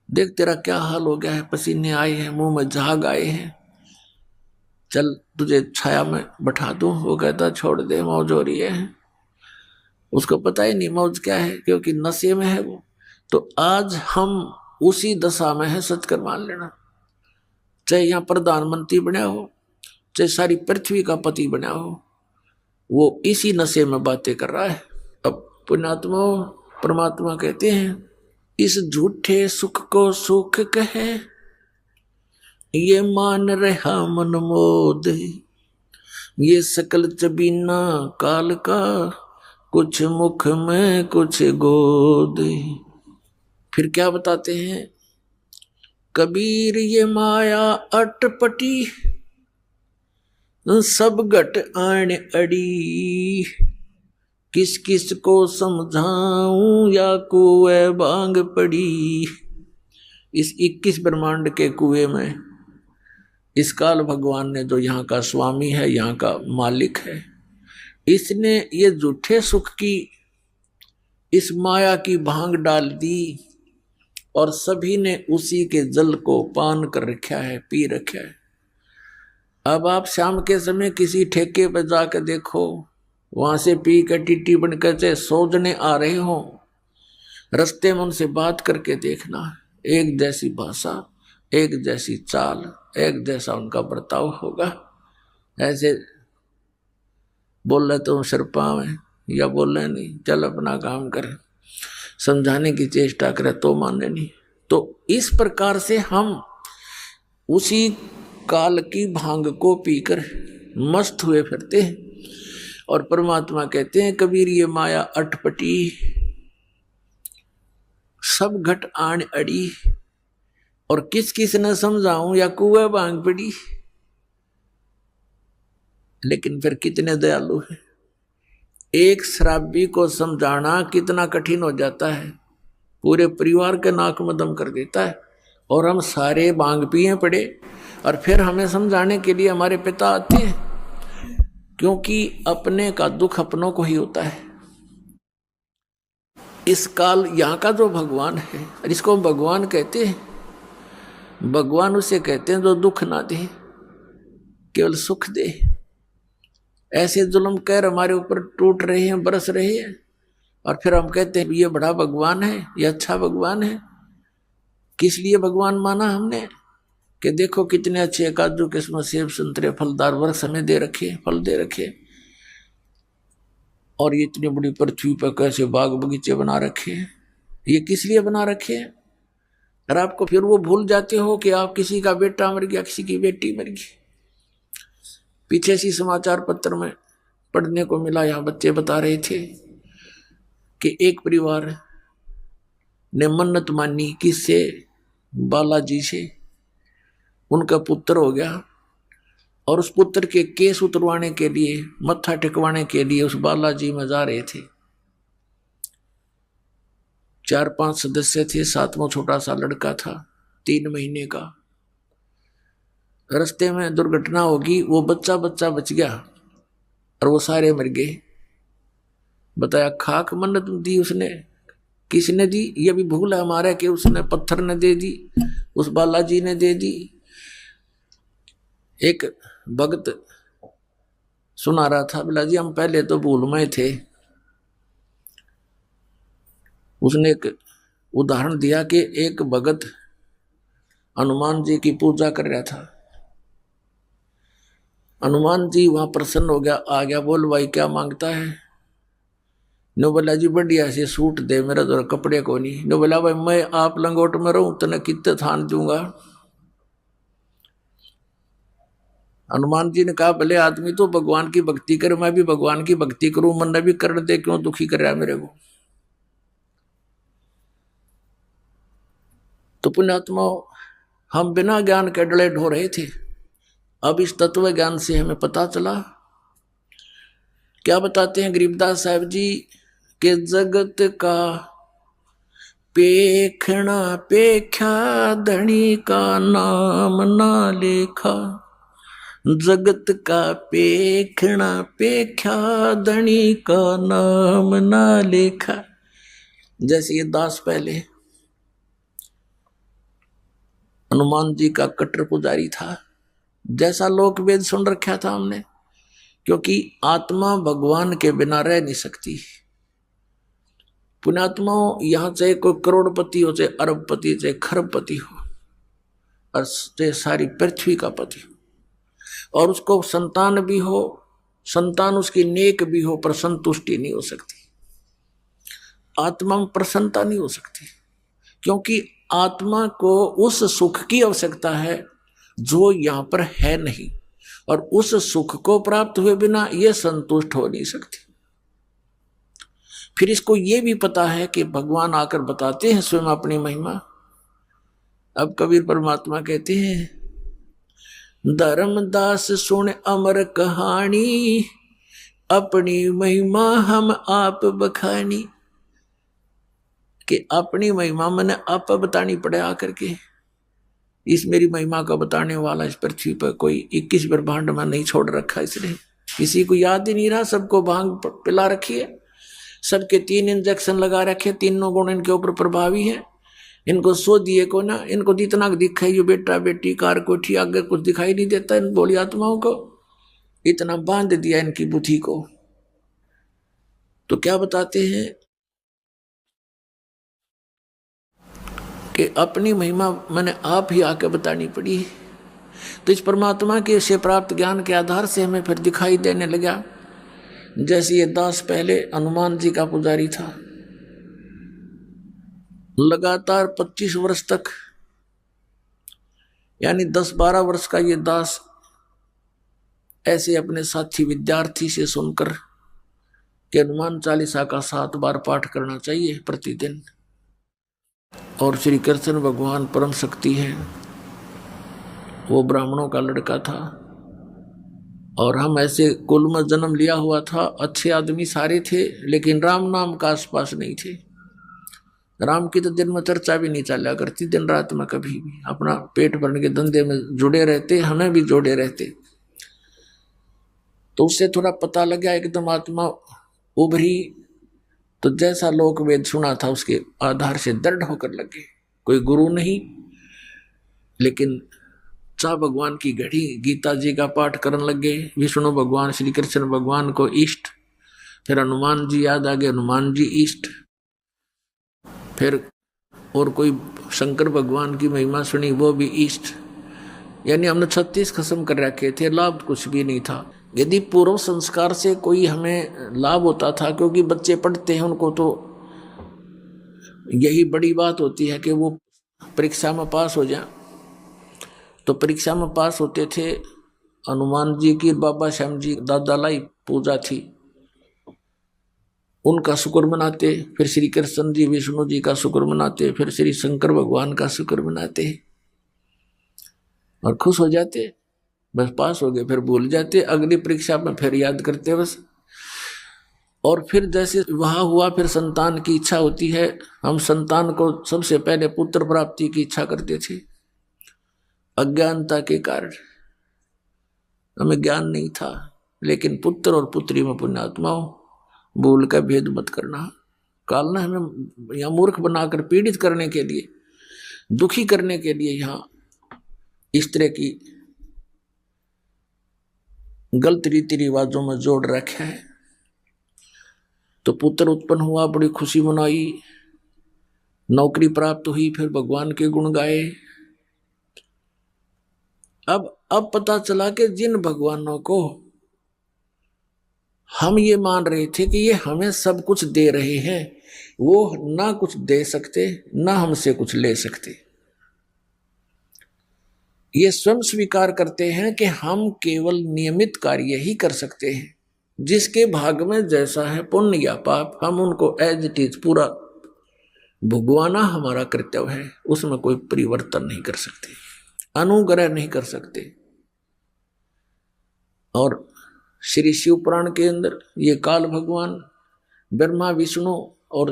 देख तेरा क्या हाल हो गया है, पसीने आए हैं, मुंह में झाग आए हैं, चल तुझे छाया में बैठा दूं। वो कहता छोड़ दे, मौज हो रही है। उसको पता ही नहीं मौज क्या है, क्योंकि नशे में है वो। तो आज हम उसी दशा में है, सच कर मान लेना। चाहे यहाँ प्रधानमंत्री बना हो, चाहे सारी पृथ्वी का पति बना हो, वो इसी नशे में बातें कर रहा है। अब पुण्यात्मा परमात्मा कहते हैं, इस झूठे सुख को सुख कहे, ये मान रहा मन मोद, ये सकल चबीना काल का, कुछ मुख में कुछ गोद। फिर क्या बताते हैं, कबीर ये माया अटपटी, सब घट आण अड़ी, किस किस को समझाऊं या कुएं भांग पड़ी। इस 21 ब्रह्मांड के कुएं में इस काल भगवान ने, जो यहाँ का स्वामी है, यहाँ का मालिक है, इसने ये झूठे सुख की इस माया की भांग डाल दी और सभी ने उसी के जल को पान कर रखा है, पी रखा है। अब आप शाम के समय किसी ठेके पर जाकर देखो, वहां से पी कर टीटी बनकर चाहे सोजने आ रहे हो, रास्ते में उनसे बात करके देखना, एक जैसी भाषा, एक जैसी चाल, एक जैसा उनका बर्ताव होगा। ऐसे बोल रहे तो सिर पाँव है, या बोल रहे नहीं, चल अपना काम कर, समझाने की चेष्टा करे तो माने नहीं। तो इस प्रकार से हम उसी काल की भांग को पीकर मस्त हुए फिरते हैं। और परमात्मा कहते हैं, कबीर ये माया अटपटी, सब घट आण अड़ी, और किस किस न समझाऊं या कुएं भांग पड़ी। लेकिन फिर कितने दयालु है, एक शराबी को समझाना कितना कठिन हो जाता है, पूरे परिवार के नाक में दम कर देता है। और हम सारे भांग पिए पड़े, और फिर हमें समझाने के लिए हमारे पिता आते हैं, क्योंकि अपने का दुख अपनों को ही होता है। इस काल यहाँ का जो भगवान है, इसको भगवान कहते हैं, भगवान उसे कहते हैं जो दुख ना दे, केवल सुख दे। ऐसे जुल्म कहर हमारे ऊपर टूट रहे हैं, बरस रहे हैं, और फिर हम कहते हैं ये बड़ा भगवान है, ये अच्छा भगवान है। किस लिए भगवान माना हमने, कि देखो कितने अच्छे काजू किस्मत सेब संतरे फलदार वृक्ष हमें दे रखे, फल दे रखे, और ये इतनी बड़ी पृथ्वी पर कैसे बाग बगीचे बना रखे हैं। ये किस लिए बना रखे हैं? और आपको फिर वो भूल जाते हो कि आप किसी का बेटा मर गया, किसी की बेटी मर गई। पीछे सी समाचार पत्र में पढ़ने को मिला, यहाँ बच्चे बता रहे थे कि एक परिवार ने मन्नत मानी, किससे? बालाजी से। उनका पुत्र हो गया, और उस पुत्र के केस उतरवाने के लिए, मत्था टिकवाने के लिए उस बालाजी में जा रहे थे। 4-5 सदस्य थे, 7वां छोटा सा लड़का था, 3 महीने का। रास्ते में दुर्घटना होगी, वो बच्चा बच गया और वो सारे मर गए। बताया खाक मन्नत दी उसने, किसने दी? ये भी भूल है हमारा कि उसने पत्थर ने दे दी, उस बालाजी ने दे दी। एक भक्त सुना रहा था, बोला जी हम पहले तो भूल में थे। उसने एक उदाहरण दिया कि एक भगत हनुमान जी की पूजा कर रहा था। हनुमान जी वहां प्रसन्न हो गया, आ गया, बोल भाई क्या मांगता है? नो बोला जी बढ़िया से सूट दे, मेरा तो कपड़े को नहीं। नो बोला भाई मैं आप लंगोट में रहूं तने कितने थान दूंगा। हनुमान जी ने कहा भले आदमी तो भगवान की भक्ति करे, मैं भी भगवान की भक्ति करूं, मन ने भी कर दे, क्यों दुखी कर रहा है मेरे को। तो पुण्यात्मा हम बिना ज्ञान के डले ढो रहे थे। अब इस तत्व ज्ञान से हमें पता चला। क्या बताते हैं गरीबदास साहब जी के जगत का पेखना पेख्या धनी का नाम ना लेखा। जगत का पेखना पेख्या धनी का नाम ना लेखा। जैसे ये दास पहले हनुमान जी का कट्टर पुजारी था, जैसा लोक वेद सुन रखा था हमने, क्योंकि आत्मा भगवान के बिना रह नहीं सकती। पुण्यात्माओं, यहां चाहे कोई करोड़पति हो, चाहे अरबपति, चाहे खरबपति हो, और चाहे सारी पृथ्वी का पति हो, और उसको संतान भी हो, संतान उसकी नेक भी हो, पर संतुष्टि नहीं हो सकती। आत्मा में प्रसन्नता नहीं हो सकती, क्योंकि आत्मा को उस सुख की आवश्यकता है जो यहां पर है नहीं, और उस सुख को प्राप्त हुए बिना यह संतुष्ट हो नहीं सकती। फिर इसको यह भी पता है कि भगवान आकर बताते हैं स्वयं अपनी महिमा। अब कबीर परमात्मा कहते हैं, धर्मदास सुन अमर कहानी, अपनी महिमा हम आप बखानी। कि अपनी महिमा मैंने आप बतानी पड़े आकर के। इस मेरी महिमा का बताने वाला इस पृथ्वी पर कोई 21 ब्रह्मांड में नहीं छोड़ रखा इसने, किसी को याद ही नहीं रहा। सबको भांग पिला रखी है, सबके 3 इंजेक्शन लगा रखे, तीनों गुण इनके ऊपर प्रभावी है। इनको सो दिए को ना, इनको जितना दिखाई जो बेटा बेटी कार कोठी आगे कुछ दिखाई नहीं देता इन बोली आत्माओं को, इतना बांध दिया इनकी बुद्धि को। तो क्या बताते हैं कि अपनी महिमा मैंने आप ही आके बतानी पड़ी। तो इस परमात्मा के से प्राप्त ज्ञान के आधार से हमें फिर दिखाई देने लगा। जैसे ये दास पहले हनुमान जी का पुजारी था, लगातार 25 वर्ष तक, यानी 10-12 वर्ष का ये दास ऐसे अपने साथी विद्यार्थी से सुनकर कि हनुमान चालीसा का 7 बार पाठ करना चाहिए प्रतिदिन, और श्री कृष्ण भगवान परम शक्ति है। वो ब्राह्मणों का लड़का था, और हम ऐसे कुल में जन्म लिया हुआ था, अच्छे आदमी सारे थे, लेकिन राम नाम का आसपास नहीं थे। राम की तो दिन में चर्चा भी नहीं चला करती, दिन रात में कभी भी अपना पेट भरने के धंधे में जुड़े रहते, हमें भी जोड़े रहते। तो उससे थोड़ा पता लगा, एकदम आत्मा उभरी, तो जैसा लोक वेद सुना था उसके आधार से दृढ़ होकर लगे। कोई गुरु नहीं, लेकिन चाह भगवान की घड़ी, गीता जी का पाठ करने लगे, विष्णु भगवान श्री कृष्ण भगवान को इष्ट, फिर हनुमान जी याद आ गए, हनुमान जी इष्ट, फिर और कोई शंकर भगवान की महिमा सुनी, वो भी इष्ट। यानी हमने 36 खत्म कर रखे थे, लाभ कुछ भी नहीं था। यदि पूर्व संस्कार से कोई हमें लाभ होता था, क्योंकि बच्चे पढ़ते हैं उनको तो यही बड़ी बात होती है कि वो परीक्षा में पास हो जाए। तो परीक्षा में पास होते थे। हनुमान जी की बाबा श्याम जी दादा लाई पूजा थी, उनका शुक्र मनाते, फिर श्री कृष्ण जी विष्णु जी का शुक्र मनाते, फिर श्री शंकर भगवान का शुक्र मनाते और खुश हो जाते। बस पास हो गए, फिर भूल जाते, अगली परीक्षा में फिर याद करते बस। और फिर जैसे वहां हुआ, फिर संतान की इच्छा होती है। हम संतान को सबसे पहले पुत्र प्राप्ति की इच्छा करते थे, अज्ञानता के कारण हमें ज्ञान नहीं था। लेकिन पुत्र और पुत्री में पुण्यात्माओं भूल का भेद मत करना। काल ने हमें यहाँ मूर्ख बनाकर पीड़ित करने के लिए, दुखी करने के लिए यहाँ इस तरह की गलत रीति रिवाजों में जोड़ रखा है। तो पुत्र उत्पन्न हुआ, बड़ी खुशी मनाई, नौकरी प्राप्त हुई, फिर भगवान के गुण गाए। अब पता चला कि जिन भगवानों को हम ये मान रहे थे कि ये हमें सब कुछ दे रहे हैं, वो ना कुछ दे सकते ना हमसे कुछ ले सकते। ये स्वयं स्वीकार करते हैं कि हम केवल नियमित कार्य ही कर सकते हैं, जिसके भाग में जैसा है पुण्य या पाप, हम उनको एज इट इज पूरा भुगवाना हमारा कर्तव्य है, उसमें कोई परिवर्तन नहीं कर सकते, अनुग्रह नहीं कर सकते। और श्री शिव पुराण के अंदर ये काल भगवान ब्रह्मा विष्णु और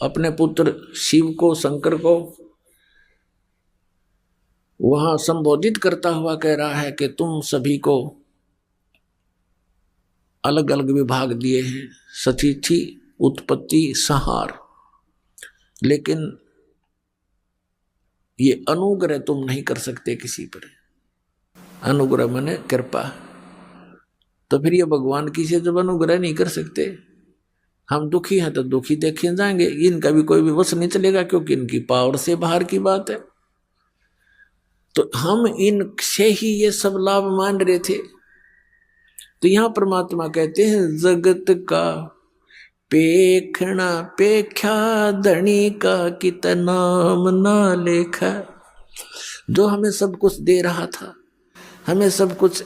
अपने पुत्र शिव को, शंकर को वहां संबोधित करता हुआ कह रहा है कि तुम सभी को अलग अलग विभाग दिए हैं, सतिथि, उत्पत्ति, संहार, लेकिन ये अनुग्रह तुम नहीं कर सकते किसी पर। अनुग्रह माने कृपा। तो फिर ये भगवान की से जब अनुग्रह नहीं कर सकते, हम दुखी हैं तो दुखी देखे जाएंगे, इनका भी कोई विवश नहीं चलेगा, क्योंकि इनकी पावर से बाहर की बात है। तो हम इनसे ही ये सब लाभ मान रहे थे। तो यहां परमात्मा कहते हैं जगत का पेखना पेख्या धनी का कितना नाम ना लेखा। जो हमें सब कुछ दे रहा था, हमें सब कुछ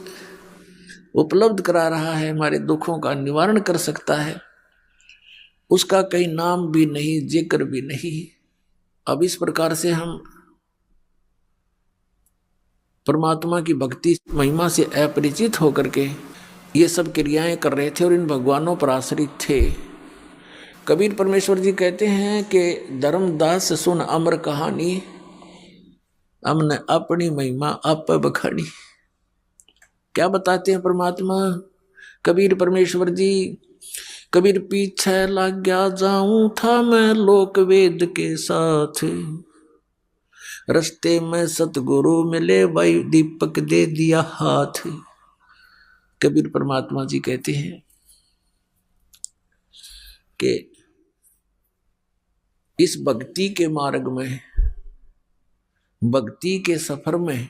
उपलब्ध करा रहा है, हमारे दुखों का निवारण कर सकता है, उसका कहीं नाम भी नहीं, जिक्र भी नहीं। अब इस प्रकार से हम परमात्मा की भक्ति महिमा से अपरिचित होकर के ये सब क्रियाएं कर रहे थे और इन भगवानों पर आश्रित थे। कबीर परमेश्वर जी कहते हैं कि धर्मदास सुन अमर कहानी, हमने अपनी महिमा आप बखानी। क्या बताते हैं परमात्मा कबीर परमेश्वर जी? कबीर पीछे लग गया जाऊं था मैं लोक वेद के साथ, रस्ते में सतगुरु मिले भाई दीपक दे दिया हाथ। कबीर परमात्मा जी कहते हैं कि इस भक्ति के मार्ग में, भक्ति के सफर में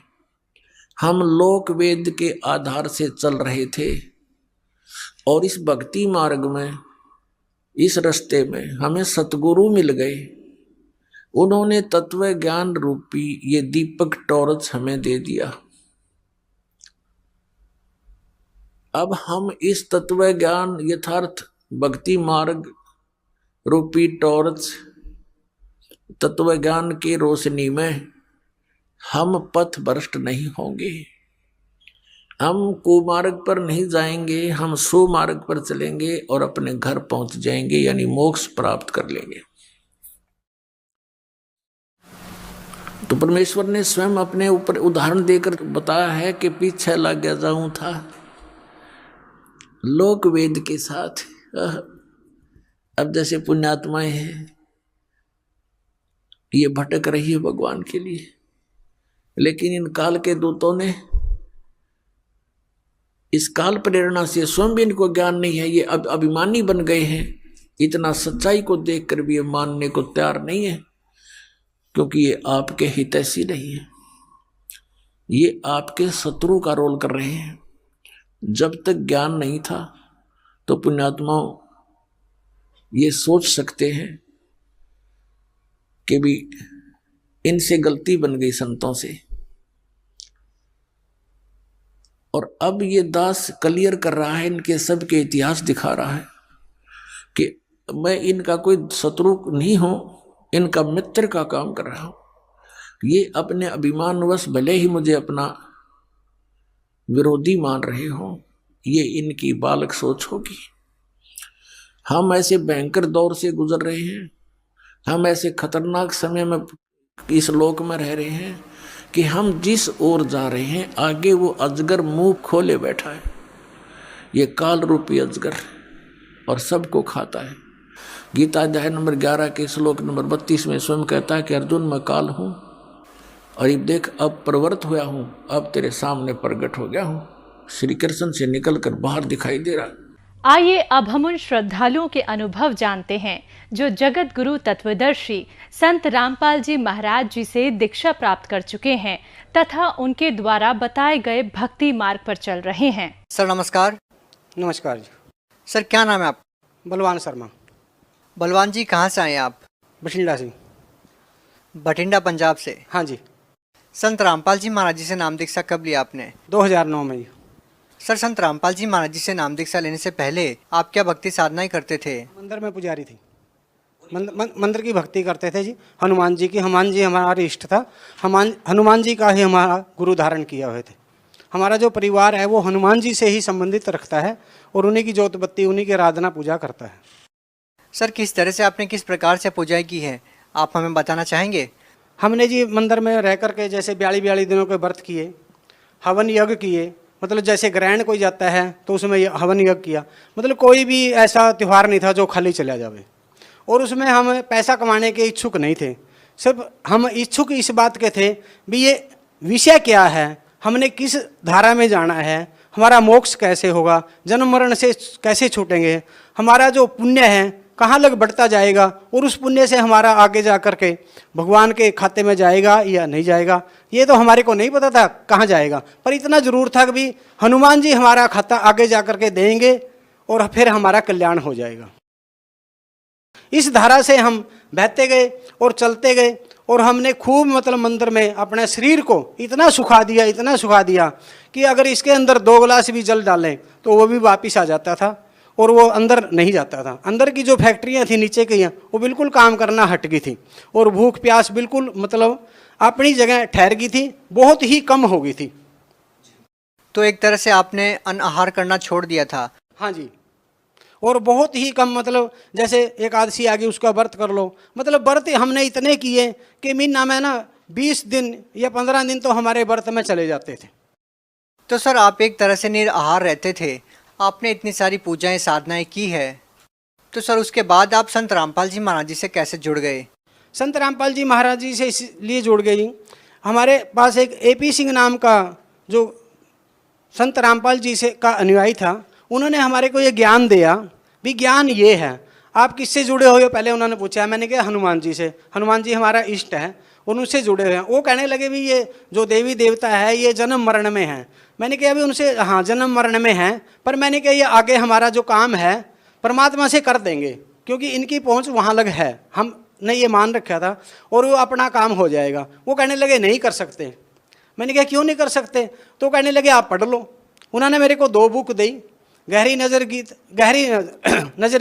हम लोक वेद के आधार से चल रहे थे, और इस भक्ति मार्ग में, इस रास्ते में हमें सतगुरु मिल गए। उन्होंने तत्व ज्ञान रूपी ये दीपक टॉर्च हमें दे दिया। अब हम इस तत्व ज्ञान यथार्थ भक्ति मार्ग रूपी टॉर्च तत्व ज्ञान की रोशनी में हम पथ भ्रष्ट नहीं होंगे, हम कुमार्ग पर नहीं जाएंगे, हम सुमार्ग पर चलेंगे और अपने घर पहुंच जाएंगे, यानी मोक्ष प्राप्त कर लेंगे। तो परमेश्वर ने स्वयं अपने ऊपर उदाहरण देकर बताया है कि पीछे लग गया जाऊं था लोक वेद के साथ। अब जैसे पुण्यात्माएं हैं, ये भटक रही है भगवान के लिए, लेकिन इन काल के दूतों ने इस काल प्रेरणा से स्वयं भी इनको ज्ञान नहीं है, ये अब अभिमानी बन गए हैं, इतना सच्चाई को देखकर भी ये मानने को तैयार नहीं है, क्योंकि ये आपके हितैषी नहीं है, ये आपके शत्रु का रोल कर रहे हैं। जब तक ज्ञान नहीं था तो पुण्यात्माओं ये सोच सकते हैं कि भी इनसे गलती बन गई संतों से, और अब ये दास क्लियर कर रहा है, इनके सबके इतिहास दिखा रहा है कि मैं इनका कोई शत्रु नहीं हूं, इनका मित्र का काम कर रहा हूं। ये अपने अभिमानवश भले ही मुझे अपना विरोधी मान रहे हो, ये इनकी बालक सोच होगी। हम ऐसे भयंकर दौर से गुजर रहे हैं, हम ऐसे खतरनाक समय में इस लोक में रह रहे हैं कि हम जिस ओर जा रहे हैं आगे वो अजगर मुंह खोले बैठा है, ये काल रूपी अजगर, और सबको खाता है। गीता अध्याय नंबर 11 के श्लोक नंबर 32 में स्वयं कहता है कि अर्जुन मैं काल हूं, और ये देख अब प्रवृत्त हुआ हूं, अब तेरे सामने प्रकट हो गया हूं। श्री कृष्ण से निकलकर बाहर दिखाई दे रहा। आइए अब हम उन श्रद्धालुओं के अनुभव जानते हैं जो जगत गुरु तत्वदर्शी संत रामपाल जी महाराज जी से दीक्षा प्राप्त कर चुके हैं तथा उनके द्वारा बताए गए भक्ति मार्ग पर चल रहे हैं। सर नमस्कार। नमस्कार जी। सर क्या नाम है आप? बलवान शर्मा। बलवान जी कहाँ से आए आप? बठिंडा से। बठिंडा पंजाब से। हाँ जी। संत रामपाल जी महाराज जी से नाम दीक्षा कब लिया आपने? 2009 में जी। सर संत रामपाल जी महाराज जी से नाम दीक्षा लेने से पहले आप क्या भक्ति साधना ही करते थे? मंदिर में पुजारी थी। मंदिर की भक्ति करते थे जी, हनुमान जी की। हनुमान जी हमारा इष्ट था। हनुमान जी का ही हमारा गुरु धारण किया हुए थे। हमारा जो परिवार है वो हनुमान जी से ही संबंधित रखता है और उन्हीं की जोत बत्ती, उन्हीं की आराधना पूजा करता है। सर किस तरह से आपने किस प्रकार से पूजाएं की है, आप हमें बताना चाहेंगे? हमने जी मंदिर में रह करके जैसे 42 दिनों के व्रत किए, हवन यज्ञ किए। मतलब जैसे ग्रहण कोई जाता है तो उसमें हवन यज्ञ किया। मतलब कोई भी ऐसा त्यौहार नहीं था जो खाली चला जावे। और उसमें हम पैसा कमाने के इच्छुक नहीं थे। सिर्फ हम इच्छुक इस बात के थे भी ये विषय क्या है, हमने किस धारा में जाना है, हमारा मोक्ष कैसे होगा, जन्म मरण से कैसे छूटेंगे, हमारा जो पुण्य है कहाँ लग बढ़ता जाएगा और उस पुण्य से हमारा आगे जा कर के भगवान के खाते में जाएगा या नहीं जाएगा, ये तो हमारे को नहीं पता था कहाँ जाएगा। पर इतना जरूर था कि भी हनुमान जी हमारा खाता आगे जा कर के देंगे और फिर हमारा कल्याण हो जाएगा। इस धारा से हम बहते गए और चलते गए और हमने खूब मतलब मंदिर में अपने शरीर को इतना सुखा दिया कि अगर इसके अंदर 2 गिलास भी जल डालें तो वो भी वापिस आ जाता था और वो अंदर नहीं जाता था। अंदर की जो फैक्ट्रियां थी नीचे की वो बिल्कुल काम करना हट गई थी और भूख प्यास बिल्कुल मतलब अपनी जगह ठहर गई थी, बहुत ही कम हो गई थी। तो एक तरह से आपने अन्न आहार करना छोड़ दिया था? हाँ जी। और बहुत ही कम, मतलब जैसे एकादशी आ गई उसका व्रत कर लो। मतलब व्रत हमने इतने किए कि महीना में ना 20 दिन या 15 दिन तो हमारे व्रत में चले जाते थे। तो सर आप एक तरह से निराहार रहते थे, आपने इतनी सारी पूजाएं साधनाएं की है, तो सर उसके बाद आप संत रामपाल जी महाराज जी से कैसे जुड़ गए? संत रामपाल जी महाराज जी से इसलिए जुड़ गए जी, हमारे पास एक AP सिंह नाम का जो संत रामपाल जी से का अनुयायी था, उन्होंने हमारे को ये ज्ञान दिया भी ज्ञान ये है। आप किससे जुड़े हो? पहले उन्होंने पूछा। मैंने कहा हनुमान जी से। हनुमान जी हमारा इष्ट है और उनसे जुड़े हुए हैं। वो कहने लगे भी ये जो देवी देवता है ये जन्म मरण में है। मैंने कहा अभी उनसे, हाँ जन्म मरण में है, पर मैंने कहा ये आगे हमारा जो काम है परमात्मा से कर देंगे क्योंकि इनकी पहुँच वहाँ लग है। हमने ये मान रखा था और वो अपना काम हो जाएगा। वो कहने लगे नहीं कर सकते। मैंने कहा क्यों नहीं कर सकते? तो कहने लगे आप पढ़ लो। उन्होंने मेरे को 2 बुक दी। गहरी नज़र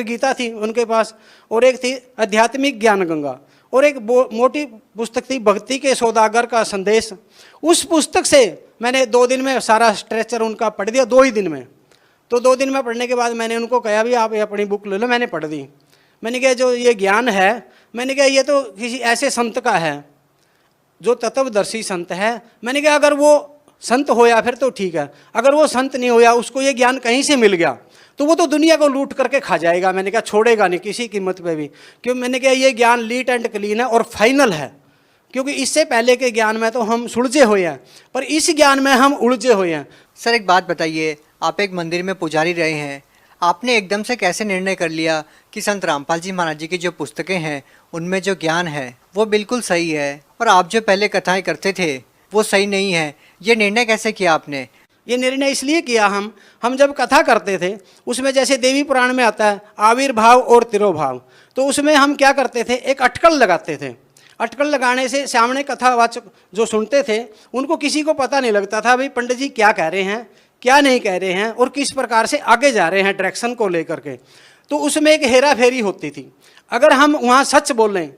गीता थी उनके पास और एक थी आध्यात्मिक ज्ञान गंगा और एक मोटी पुस्तक थी भक्ति के सौदागर का संदेश। उस पुस्तक से मैंने 2 दिन में सारा स्ट्रक्चर उनका पढ़ दिया, 2 ही दिन में। तो 2 दिन में पढ़ने के बाद मैंने उनको कहा भी आप ये अपनी बुक ले लो। मैंने पढ़ दी। मैंने कहा जो ये ज्ञान है, मैंने कहा ये तो किसी ऐसे संत का है जो तत्वदर्शी संत है। मैंने कहा अगर वो संत होया फिर तो ठीक है, अगर वो संत नहीं होया, उसको ये ज्ञान कहीं से मिल गया तो वो तो दुनिया को लूट करके खा जाएगा। मैंने कहा छोड़ेगा नहीं किसी कीमत पे भी, क्यों? मैंने कहा ये ज्ञान लीट एंड क्लीन है और फाइनल है, क्योंकि इससे पहले के ज्ञान में तो हम सुलझे हुए हैं पर इस ज्ञान में हम उलझे हुए हैं। सर एक बात बताइए, आप एक मंदिर में पुजारी रहे हैं, आपने एकदम से कैसे निर्णय कर लिया कि संत रामपाल जी महाराज जी की जो पुस्तकें हैं उनमें जो ज्ञान है वो बिल्कुल सही है और आप जो पहले कथाएं करते थे वो सही नहीं है? ये निर्णय कैसे किया आपने? ये निर्णय इसलिए किया, हम जब कथा करते थे उसमें जैसे देवी पुराण में आता है आविर्भाव और तिरोभाव, तो उसमें हम क्या करते थे, एक अटकल लगाते थे। अटकल लगाने से सामने कथावाचक जो सुनते थे उनको किसी को पता नहीं लगता था भाई पंडित जी क्या कह रहे हैं, क्या नहीं कह रहे हैं और किस प्रकार से आगे जा रहे हैं डायरेक्शन को लेकर के। तो उसमें एक हेरा फेरी होती थी। अगर हम वहाँ सच बोलें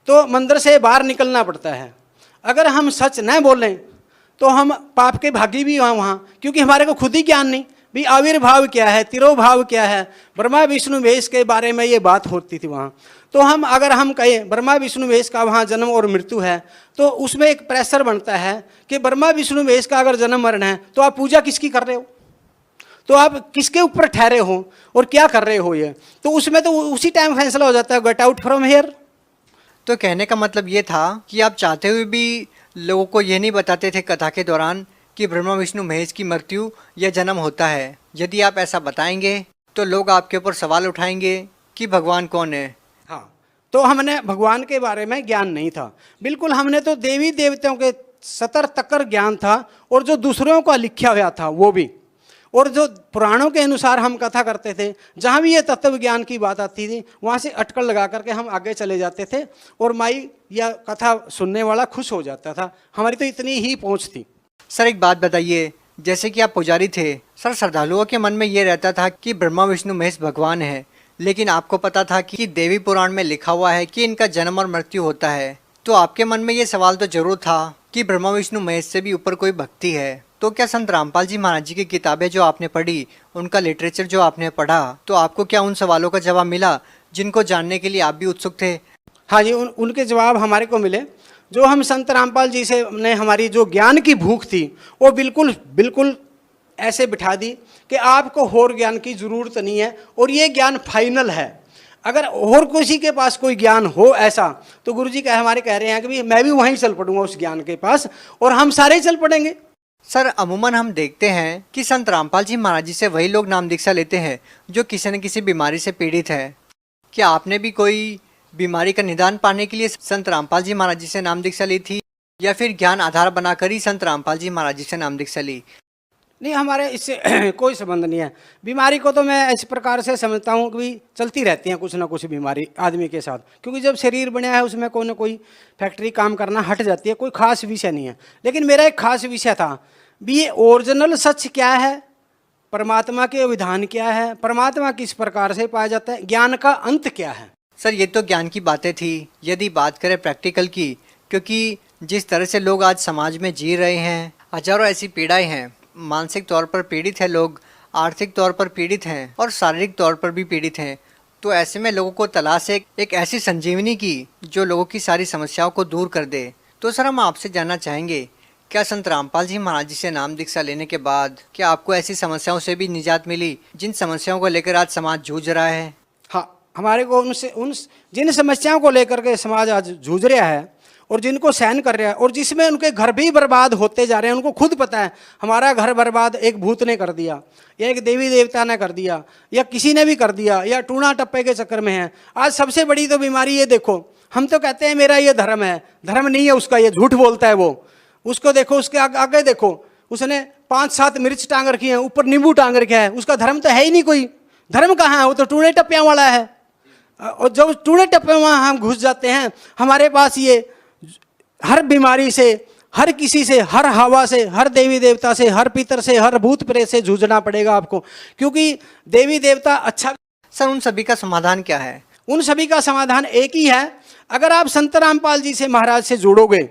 तो मंदिर से बाहर निकलना पड़ता है, अगर हम सच न बोलें तो हम पाप के भागी भी वहाँ, क्योंकि हमारे को खुद ही ज्ञान नहीं भी आविर्भाव क्या है, तिरोभाव क्या है। ब्रह्मा विष्णु महेश के बारे में ये बात होती थी वहाँ। तो हम अगर हम कहें ब्रह्मा विष्णु महेश का वहाँ जन्म और मृत्यु है तो उसमें एक प्रेशर बनता है कि ब्रह्मा विष्णु महेश का अगर जन्म मरण है तो आप पूजा किसकी कर रहे हो, तो आप किसके ऊपर ठहरे हो और क्या कर रहे हो। ये तो उसमें तो उसी टाइम फैसला हो जाता है, गेट आउट फ्रॉम हियर। तो कहने का मतलब ये था कि आप चाहते हुए भी लोगों को ये नहीं बताते थे कथा के दौरान कि ब्रह्मा विष्णु महेश की मृत्यु या जन्म होता है। यदि आप ऐसा बताएंगे तो लोग आपके ऊपर सवाल उठाएंगे कि भगवान कौन है। हाँ, तो हमने भगवान के बारे में ज्ञान नहीं था बिल्कुल। हमने तो देवी देवताओं के सतर तकर ज्ञान था और जो दूसरों का लिखा हुआ था वो भी। और जो पुराणों के अनुसार हम कथा करते थे, जहाँ भी ये तत्व ज्ञान की बात आती थी वहाँ से अटकल लगा करके हम आगे चले जाते थे और माई या कथा सुनने वाला खुश हो जाता था। हमारी तो इतनी ही पहुँच थी। सर एक बात बताइए, जैसे कि आप पुजारी थे, सर श्रद्धालुओं के मन में ये रहता था कि ब्रह्मा विष्णु महेश भगवान है, लेकिन आपको पता था कि देवी पुराण में लिखा हुआ है कि इनका जन्म और मृत्यु होता है, तो आपके मन में ये सवाल तो जरूर था कि ब्रह्मा विष्णु महेश से भी ऊपर कोई भक्ति है। तो क्या संत रामपाल जी महाराज जी की किताबें जो आपने पढ़ी, उनका लिटरेचर जो आपने पढ़ा, तो आपको क्या उन सवालों का जवाब मिला जिनको जानने के लिए आप भी उत्सुक थे? हाँ जी, उनके जवाब हमारे को मिले। जो हम संत रामपाल जी से ने हमारी जो ज्ञान की भूख थी वो बिल्कुल बिल्कुल ऐसे बिठा दी कि आपको और ज्ञान की ज़रूरत नहीं है और ये ज्ञान फाइनल है। अगर और किसी के पास कोई ज्ञान हो ऐसा तो गुरुजी हमारे कह रहे हैं कि भी मैं भी वहीं चल पड़ूंगा उस ज्ञान के पास और हम सारे चल पड़ेंगे। सर अमूमन हम देखते हैं कि संत रामपाल जी महाराज जी से वही लोग नाम दीक्षा लेते हैं जो किसी न किसी बीमारी से पीड़ित है। क्या आपने भी कोई बीमारी का निदान पाने के लिए संत रामपाल जी महाराज जी से नाम दीक्षा ली थी, या फिर ज्ञान आधार बनाकर ही संत रामपाल जी महाराज जी से नाम दीक्षा ली? नहीं, हमारे इससे कोई संबंध नहीं है। बीमारी को तो मैं इस प्रकार से समझता हूँ कि चलती रहती हैं कुछ ना कुछ बीमारी आदमी के साथ, क्योंकि जब शरीर बनया है उसमें कोई ना कोई फैक्ट्री काम करना हट जाती है। कोई खास विषय नहीं है। लेकिन मेरा एक खास विषय था भी, ये ओरिजिनल सच क्या है, परमात्मा के विधान क्या है, परमात्मा किस प्रकार से पाया जाता है, ज्ञान का अंत क्या है। सर ये तो ज्ञान की बातें थी। यदि बात करें प्रैक्टिकल की, क्योंकि जिस तरह से लोग आज समाज में जी रहे हैं, हजारों ऐसी पीड़ाएं हैं, मानसिक तौर पर पीड़ित है लोग, आर्थिक तौर पर पीड़ित हैं और शारीरिक तौर पर भी पीड़ित हैं। तो ऐसे में लोगों को तलाश है एक ऐसी संजीवनी की जो लोगों की सारी समस्याओं को दूर कर दे। तो सर हम आपसे जानना चाहेंगे, क्या संत रामपाल जी महाराज जी से नाम दीक्षा लेने के बाद क्या आपको ऐसी समस्याओं से भी निजात मिली जिन समस्याओं को लेकर आज समाज जूझ रहा है? हाँ, हमारे को उन जिन समस्याओं को लेकर के समाज आज जूझ रहा है और जिनको सहन कर रहा है और जिसमें उनके घर भी बर्बाद होते जा रहे हैं, उनको खुद पता है हमारा घर बर्बाद एक भूत ने कर दिया या एक देवी देवता ने कर दिया या किसी ने भी कर दिया या टूना टप्पे के चक्कर में है। आज सबसे बड़ी तो बीमारी ये देखो, हम तो कहते हैं मेरा ये धर्म है, धर्म नहीं है उसका, ये झूठ बोलता है वो। उसको देखो, उसके आगे देखो, उसने 5-7 मिर्च टांग रखी है, ऊपर नींबू टांग रखा है, उसका धर्म तो है ही नहीं कोई। धर्म कहाँ है? वो तो टूने टप्पियाँ वाला है। और जब टूने टप्पे वहाँ हम घुस जाते हैं, हमारे पास ये हर बीमारी से, हर किसी से, हर हवा से, हर देवी देवता से, हर पितर से, हर भूत प्रेत से जूझना पड़ेगा आपको, क्योंकि देवी देवता अच्छा। सर उन सभी का समाधान क्या है? उन सभी का समाधान एक ही है। अगर आप संत रामपाल जी से महाराज से जुड़ोगे,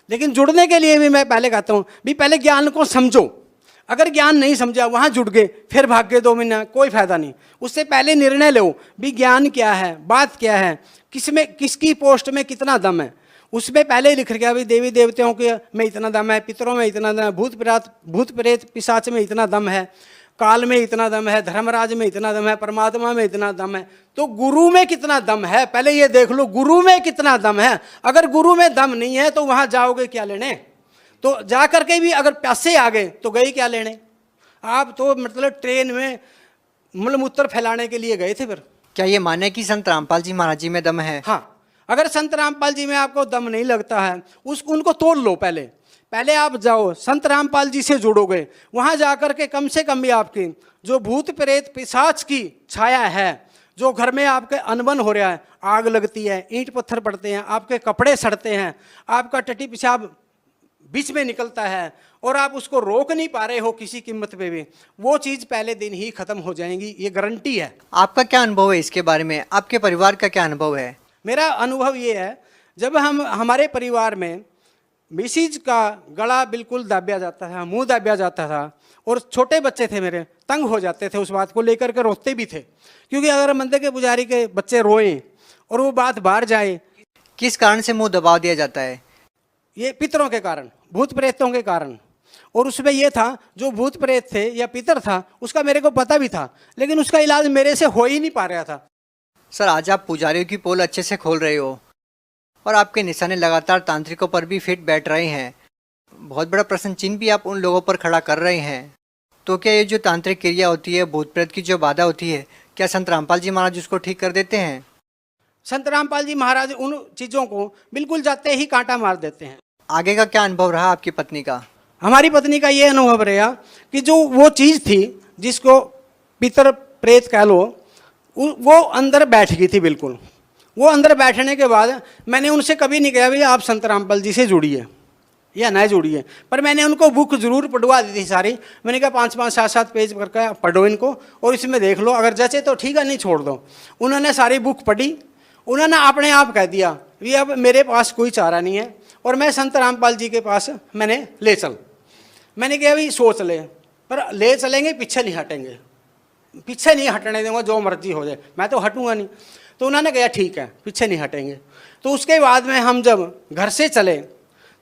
लेकिन जुड़ने के लिए भी मैं पहले कहता हूँ भी पहले ज्ञान को समझो। अगर ज्ञान नहीं समझा, वहाँ जुड़ गए, फिर भाग गए 2 महीना, कोई फायदा नहीं। उससे पहले निर्णय लो भी ज्ञान क्या है, बात क्या है, किसमें किसकी पोस्ट में कितना दम है। उसमें पहले लिख गया भी देवी देवताओं के में इतना दम है, पितरों में इतना दम है, भूत प्रेत पिशाच में इतना दम है, काल में इतना दम है, धर्मराज में इतना दम है, परमात्मा में इतना दम है। तो गुरु में कितना दम है पहले ये देख लो, गुरु में कितना दम है। अगर गुरु में दम नहीं है तो वहाँ जाओगे क्या लेने? तो जा करके भी अगर प्यासे आ गए तो गए क्या लेने? आप तो मतलब ट्रेन में मूत्र फैलाने के लिए गए थे। फिर क्या ये माने कि संत रामपाल जी महाराज जी में दम है? हाँ, अगर संत रामपाल जी में आपको दम नहीं लगता है, उनको तोड़ लो। पहले आप जाओ, संत रामपाल जी से जुड़ोगे, वहाँ जाकर के कम से कम भी आपकी जो भूत प्रेत पिशाच की छाया है, जो घर में आपके अनबन हो रहा है, आग लगती है, ईंट पत्थर पड़ते हैं, आपके कपड़े सड़ते हैं, आपका टटी पेशाब बीच में निकलता है और आप उसको रोक नहीं पा रहे हो किसी कीमत पे भी, वो चीज़ पहले दिन ही खत्म हो जाएंगी, ये गारंटी है। आपका क्या अनुभव है इसके बारे में? आपके परिवार का क्या अनुभव है? मेरा अनुभव ये है, जब हमारे परिवार में मिसिज का गला बिल्कुल दाबिया जाता था, मुंह दाबिया जाता था और छोटे बच्चे थे मेरे, तंग हो जाते थे, उस बात को लेकर के रोते भी थे। क्योंकि अगर मंदिर के पुजारी के बच्चे रोएं और वो बात बाहर जाए। किस कारण से मुंह दबा दिया जाता है? ये पितरों के कारण, भूत प्रेतों के कारण। और उसमें ये था, जो भूत प्रेत थे या पितर था, उसका मेरे को पता भी था, लेकिन उसका इलाज मेरे से हो ही नहीं पा रहा था। सर आज आप पुजारियों की पोल अच्छे से खोल रहे हो और आपके निशाने लगातार तांत्रिकों पर भी फिट बैठ रहे हैं। बहुत बड़ा प्रश्न चिन्ह भी आप उन लोगों पर खड़ा कर रहे हैं। तो क्या ये जो तांत्रिक क्रिया होती है, भूत प्रेत की जो बाधा होती है, क्या संत रामपाल जी महाराज उसको ठीक कर देते हैं? संत रामपाल जी महाराज उन चीज़ों को बिल्कुल जाते ही कांटा मार देते हैं। आगे का क्या अनुभव रहा आपकी पत्नी का? हमारी पत्नी का ये अनुभव रहा कि जो वो चीज़ थी जिसको पितर प्रेत कह लो, वो अंदर बैठ गई थी बिल्कुल। वो अंदर बैठने के बाद मैंने उनसे कभी नहीं कहा भैया आप संत रामपाल जी से जुड़िए या न जुड़िए, पर मैंने उनको बुक जरूर पढ़वा दी थी सारी। मैंने कहा 5-5, 7-7 पेज करके पढ़ो इनको और इसमें देख लो, अगर जचे तो ठीक है, नहीं छोड़ दो। उन्होंने सारी बुक पढ़ी, उन्होंने अपने आप कह दिया ये अब मेरे पास कोई चारा नहीं है और मैं संत रामपाल जी के पास मैंने ले चल। मैंने कहा भाई सोच ले, पर ले चलेंगे पीछे नहीं हटेंगे, पीछे नहीं हटने देंगे, जो मर्जी हो जाए, मैं तो हटूंगा नहीं। तो उन्होंने कहा ठीक है पीछे नहीं हटेंगे। तो उसके बाद में हम जब घर से चले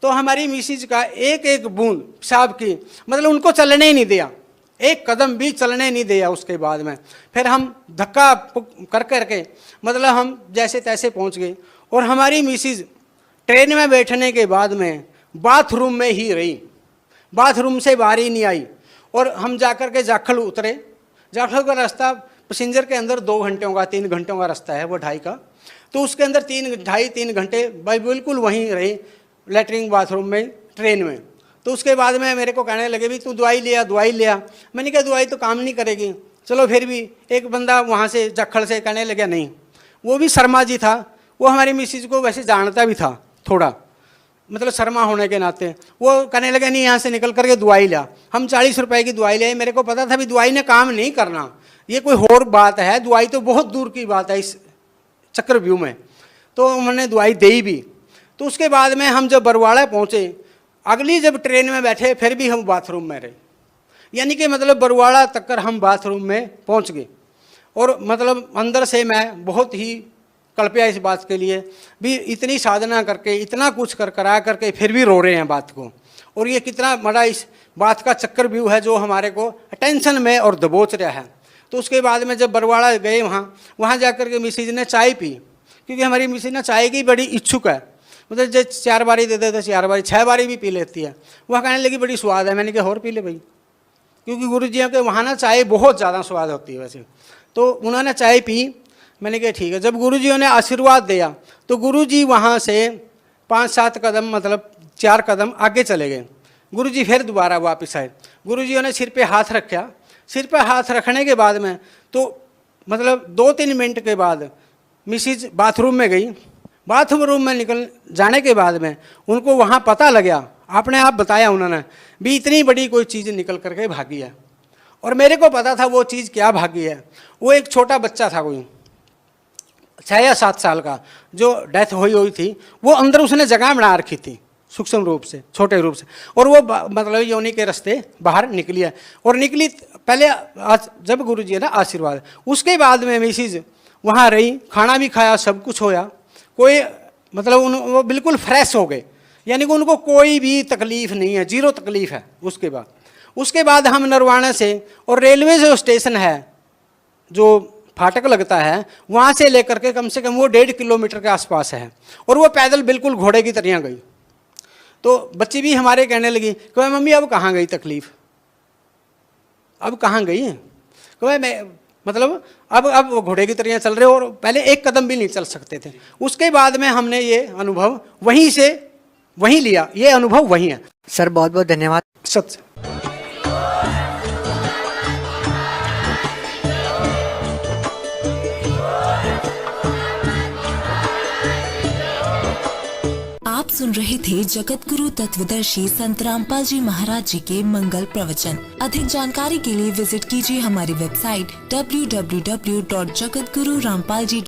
तो हमारी मिसिज का एक एक बूंद पेशाब की, मतलब उनको चलने ही नहीं दिया, एक कदम भी चलने नहीं दिया। उसके बाद में फिर हम धक्का कर करके मतलब हम जैसे तैसे पहुंच गए और हमारी मिसिज ट्रेन में बैठने के बाद में बाथरूम में ही रही, बाथरूम से बाहर ही नहीं आई। और हम जाकर के जाखल उतरे, जाखल का रास्ता पैसेंजर के अंदर 2 घंटों का 3 घंटों का रास्ता है, वो 2.5 का, तो उसके अंदर 3 घंटे बिल्कुल वहीं रही लेटरिन बाथरूम में ट्रेन में। तो उसके बाद में मेरे को कहने लगे भी तू दवाई लिया। मैंने कहा दवाई तो काम नहीं करेगी। चलो फिर भी एक बंदा वहाँ से जाखड़ से कहने लगा नहीं, वो भी शर्मा जी था, वो हमारी मिसिज को वैसे जानता भी था थोड़ा, मतलब शर्मा होने के नाते। वो कहने लगे नहीं यहाँ से निकल करके दवाई लिया। हम 40 रुपए की दवाई ले, मेरे को पता था भी दवाई ने काम नहीं करना, ये कोई और बात है, दवाई तो बहुत दूर की बात है इस चक्रव्यूह में। तो उन्होंने दवाई दी भी। तो उसके बाद में हम जब बरवाड़ा पहुँचे, अगली जब ट्रेन में बैठे फिर भी हम बाथरूम में रहे, यानी कि मतलब बरवाड़ा तक कर हम बाथरूम में पहुँच गए। और मतलब अंदर से मैं बहुत ही कल्पया इस बात के लिए भी, इतनी साधना करके इतना कुछ करा करके फिर भी रो रहे हैं बात को, और ये कितना बड़ा इस बात का चक्रव्यूह है जो हमारे को टेंशन में और दबोच रहा है। तो उसके बाद में जब बरवाड़ा गए वहाँ जाकर के मिसिज ने चाय पी, क्योंकि हमारी मिसिज ना चाय की बड़ी इच्छुक है, मतलब जो 4 बारी दे देते 4 बारी 6 बारी भी पी लेती है। वह कहने लगी बड़ी स्वाद है। मैंने कहा और पी ले भाई, क्योंकि गुरुजियों के वहाँ ना चाय बहुत ज़्यादा स्वाद होती है वैसे। तो उन्होंने चाय पी, मैंने कहा ठीक है। जब गुरुजियों ने आशीर्वाद दिया तो गुरुजी वहाँ से 5-7 कदम मतलब 4 कदम आगे चले गए। गुरुजी फिर दोबारा वापस आए, गुरुजियों ने सिर पे हाथ रखा। सिर पे हाथ रखने के बाद में तो मतलब 2-3 मिनट के बाद मिसिज बाथरूम में गई। बाथरूम में निकल जाने के बाद में उनको वहाँ पता लगा, अपने आप बताया उन्होंने भी इतनी बड़ी कोई चीज़ निकल करके भागी है। और मेरे को पता था वो चीज़ क्या भागी है। वो एक छोटा बच्चा था कोई 6 या 7 साल का, जो डेथ हुई थी, वो अंदर उसने जगह बना रखी थी सूक्ष्म रूप से, छोटे रूप से, और वो मतलब योनि के रास्ते बाहर निकली है। और निकली पहले जब गुरुजी है ना आशीर्वाद, उसके बाद में मिसिज वहाँ रही, खाना भी खाया, सब कुछ होया, कोई मतलब वो बिल्कुल फ्रेश हो गए, यानी कि उनको कोई भी तकलीफ नहीं है, 0 तकलीफ है। उसके बाद हम नरवाना से और रेलवे जो स्टेशन है, जो फाटक लगता है, वहाँ से लेकर के कम से कम वो 1.5 किलोमीटर के आसपास है, और वो पैदल बिल्कुल घोड़े की तरह गई। तो बच्ची भी हमारे कहने लगी कि मम्मी अब कहाँ गई तकलीफ, अब कहाँ गई है, कि मैं मतलब अब वो घोड़े की तरह चल रहे हो, और पहले 1 कदम भी नहीं चल सकते थे। उसके बाद में हमने ये अनुभव वहीं लिया, ये अनुभव वहीं है। सर बहुत बहुत धन्यवाद। सत्य। आप सुन रहे थे जगत गुरु तत्वदर्शी संत रामपाल जी महाराज जी के मंगल प्रवचन। अधिक जानकारी के लिए विजिट कीजिए हमारी वेबसाइट www.jagatgururampalji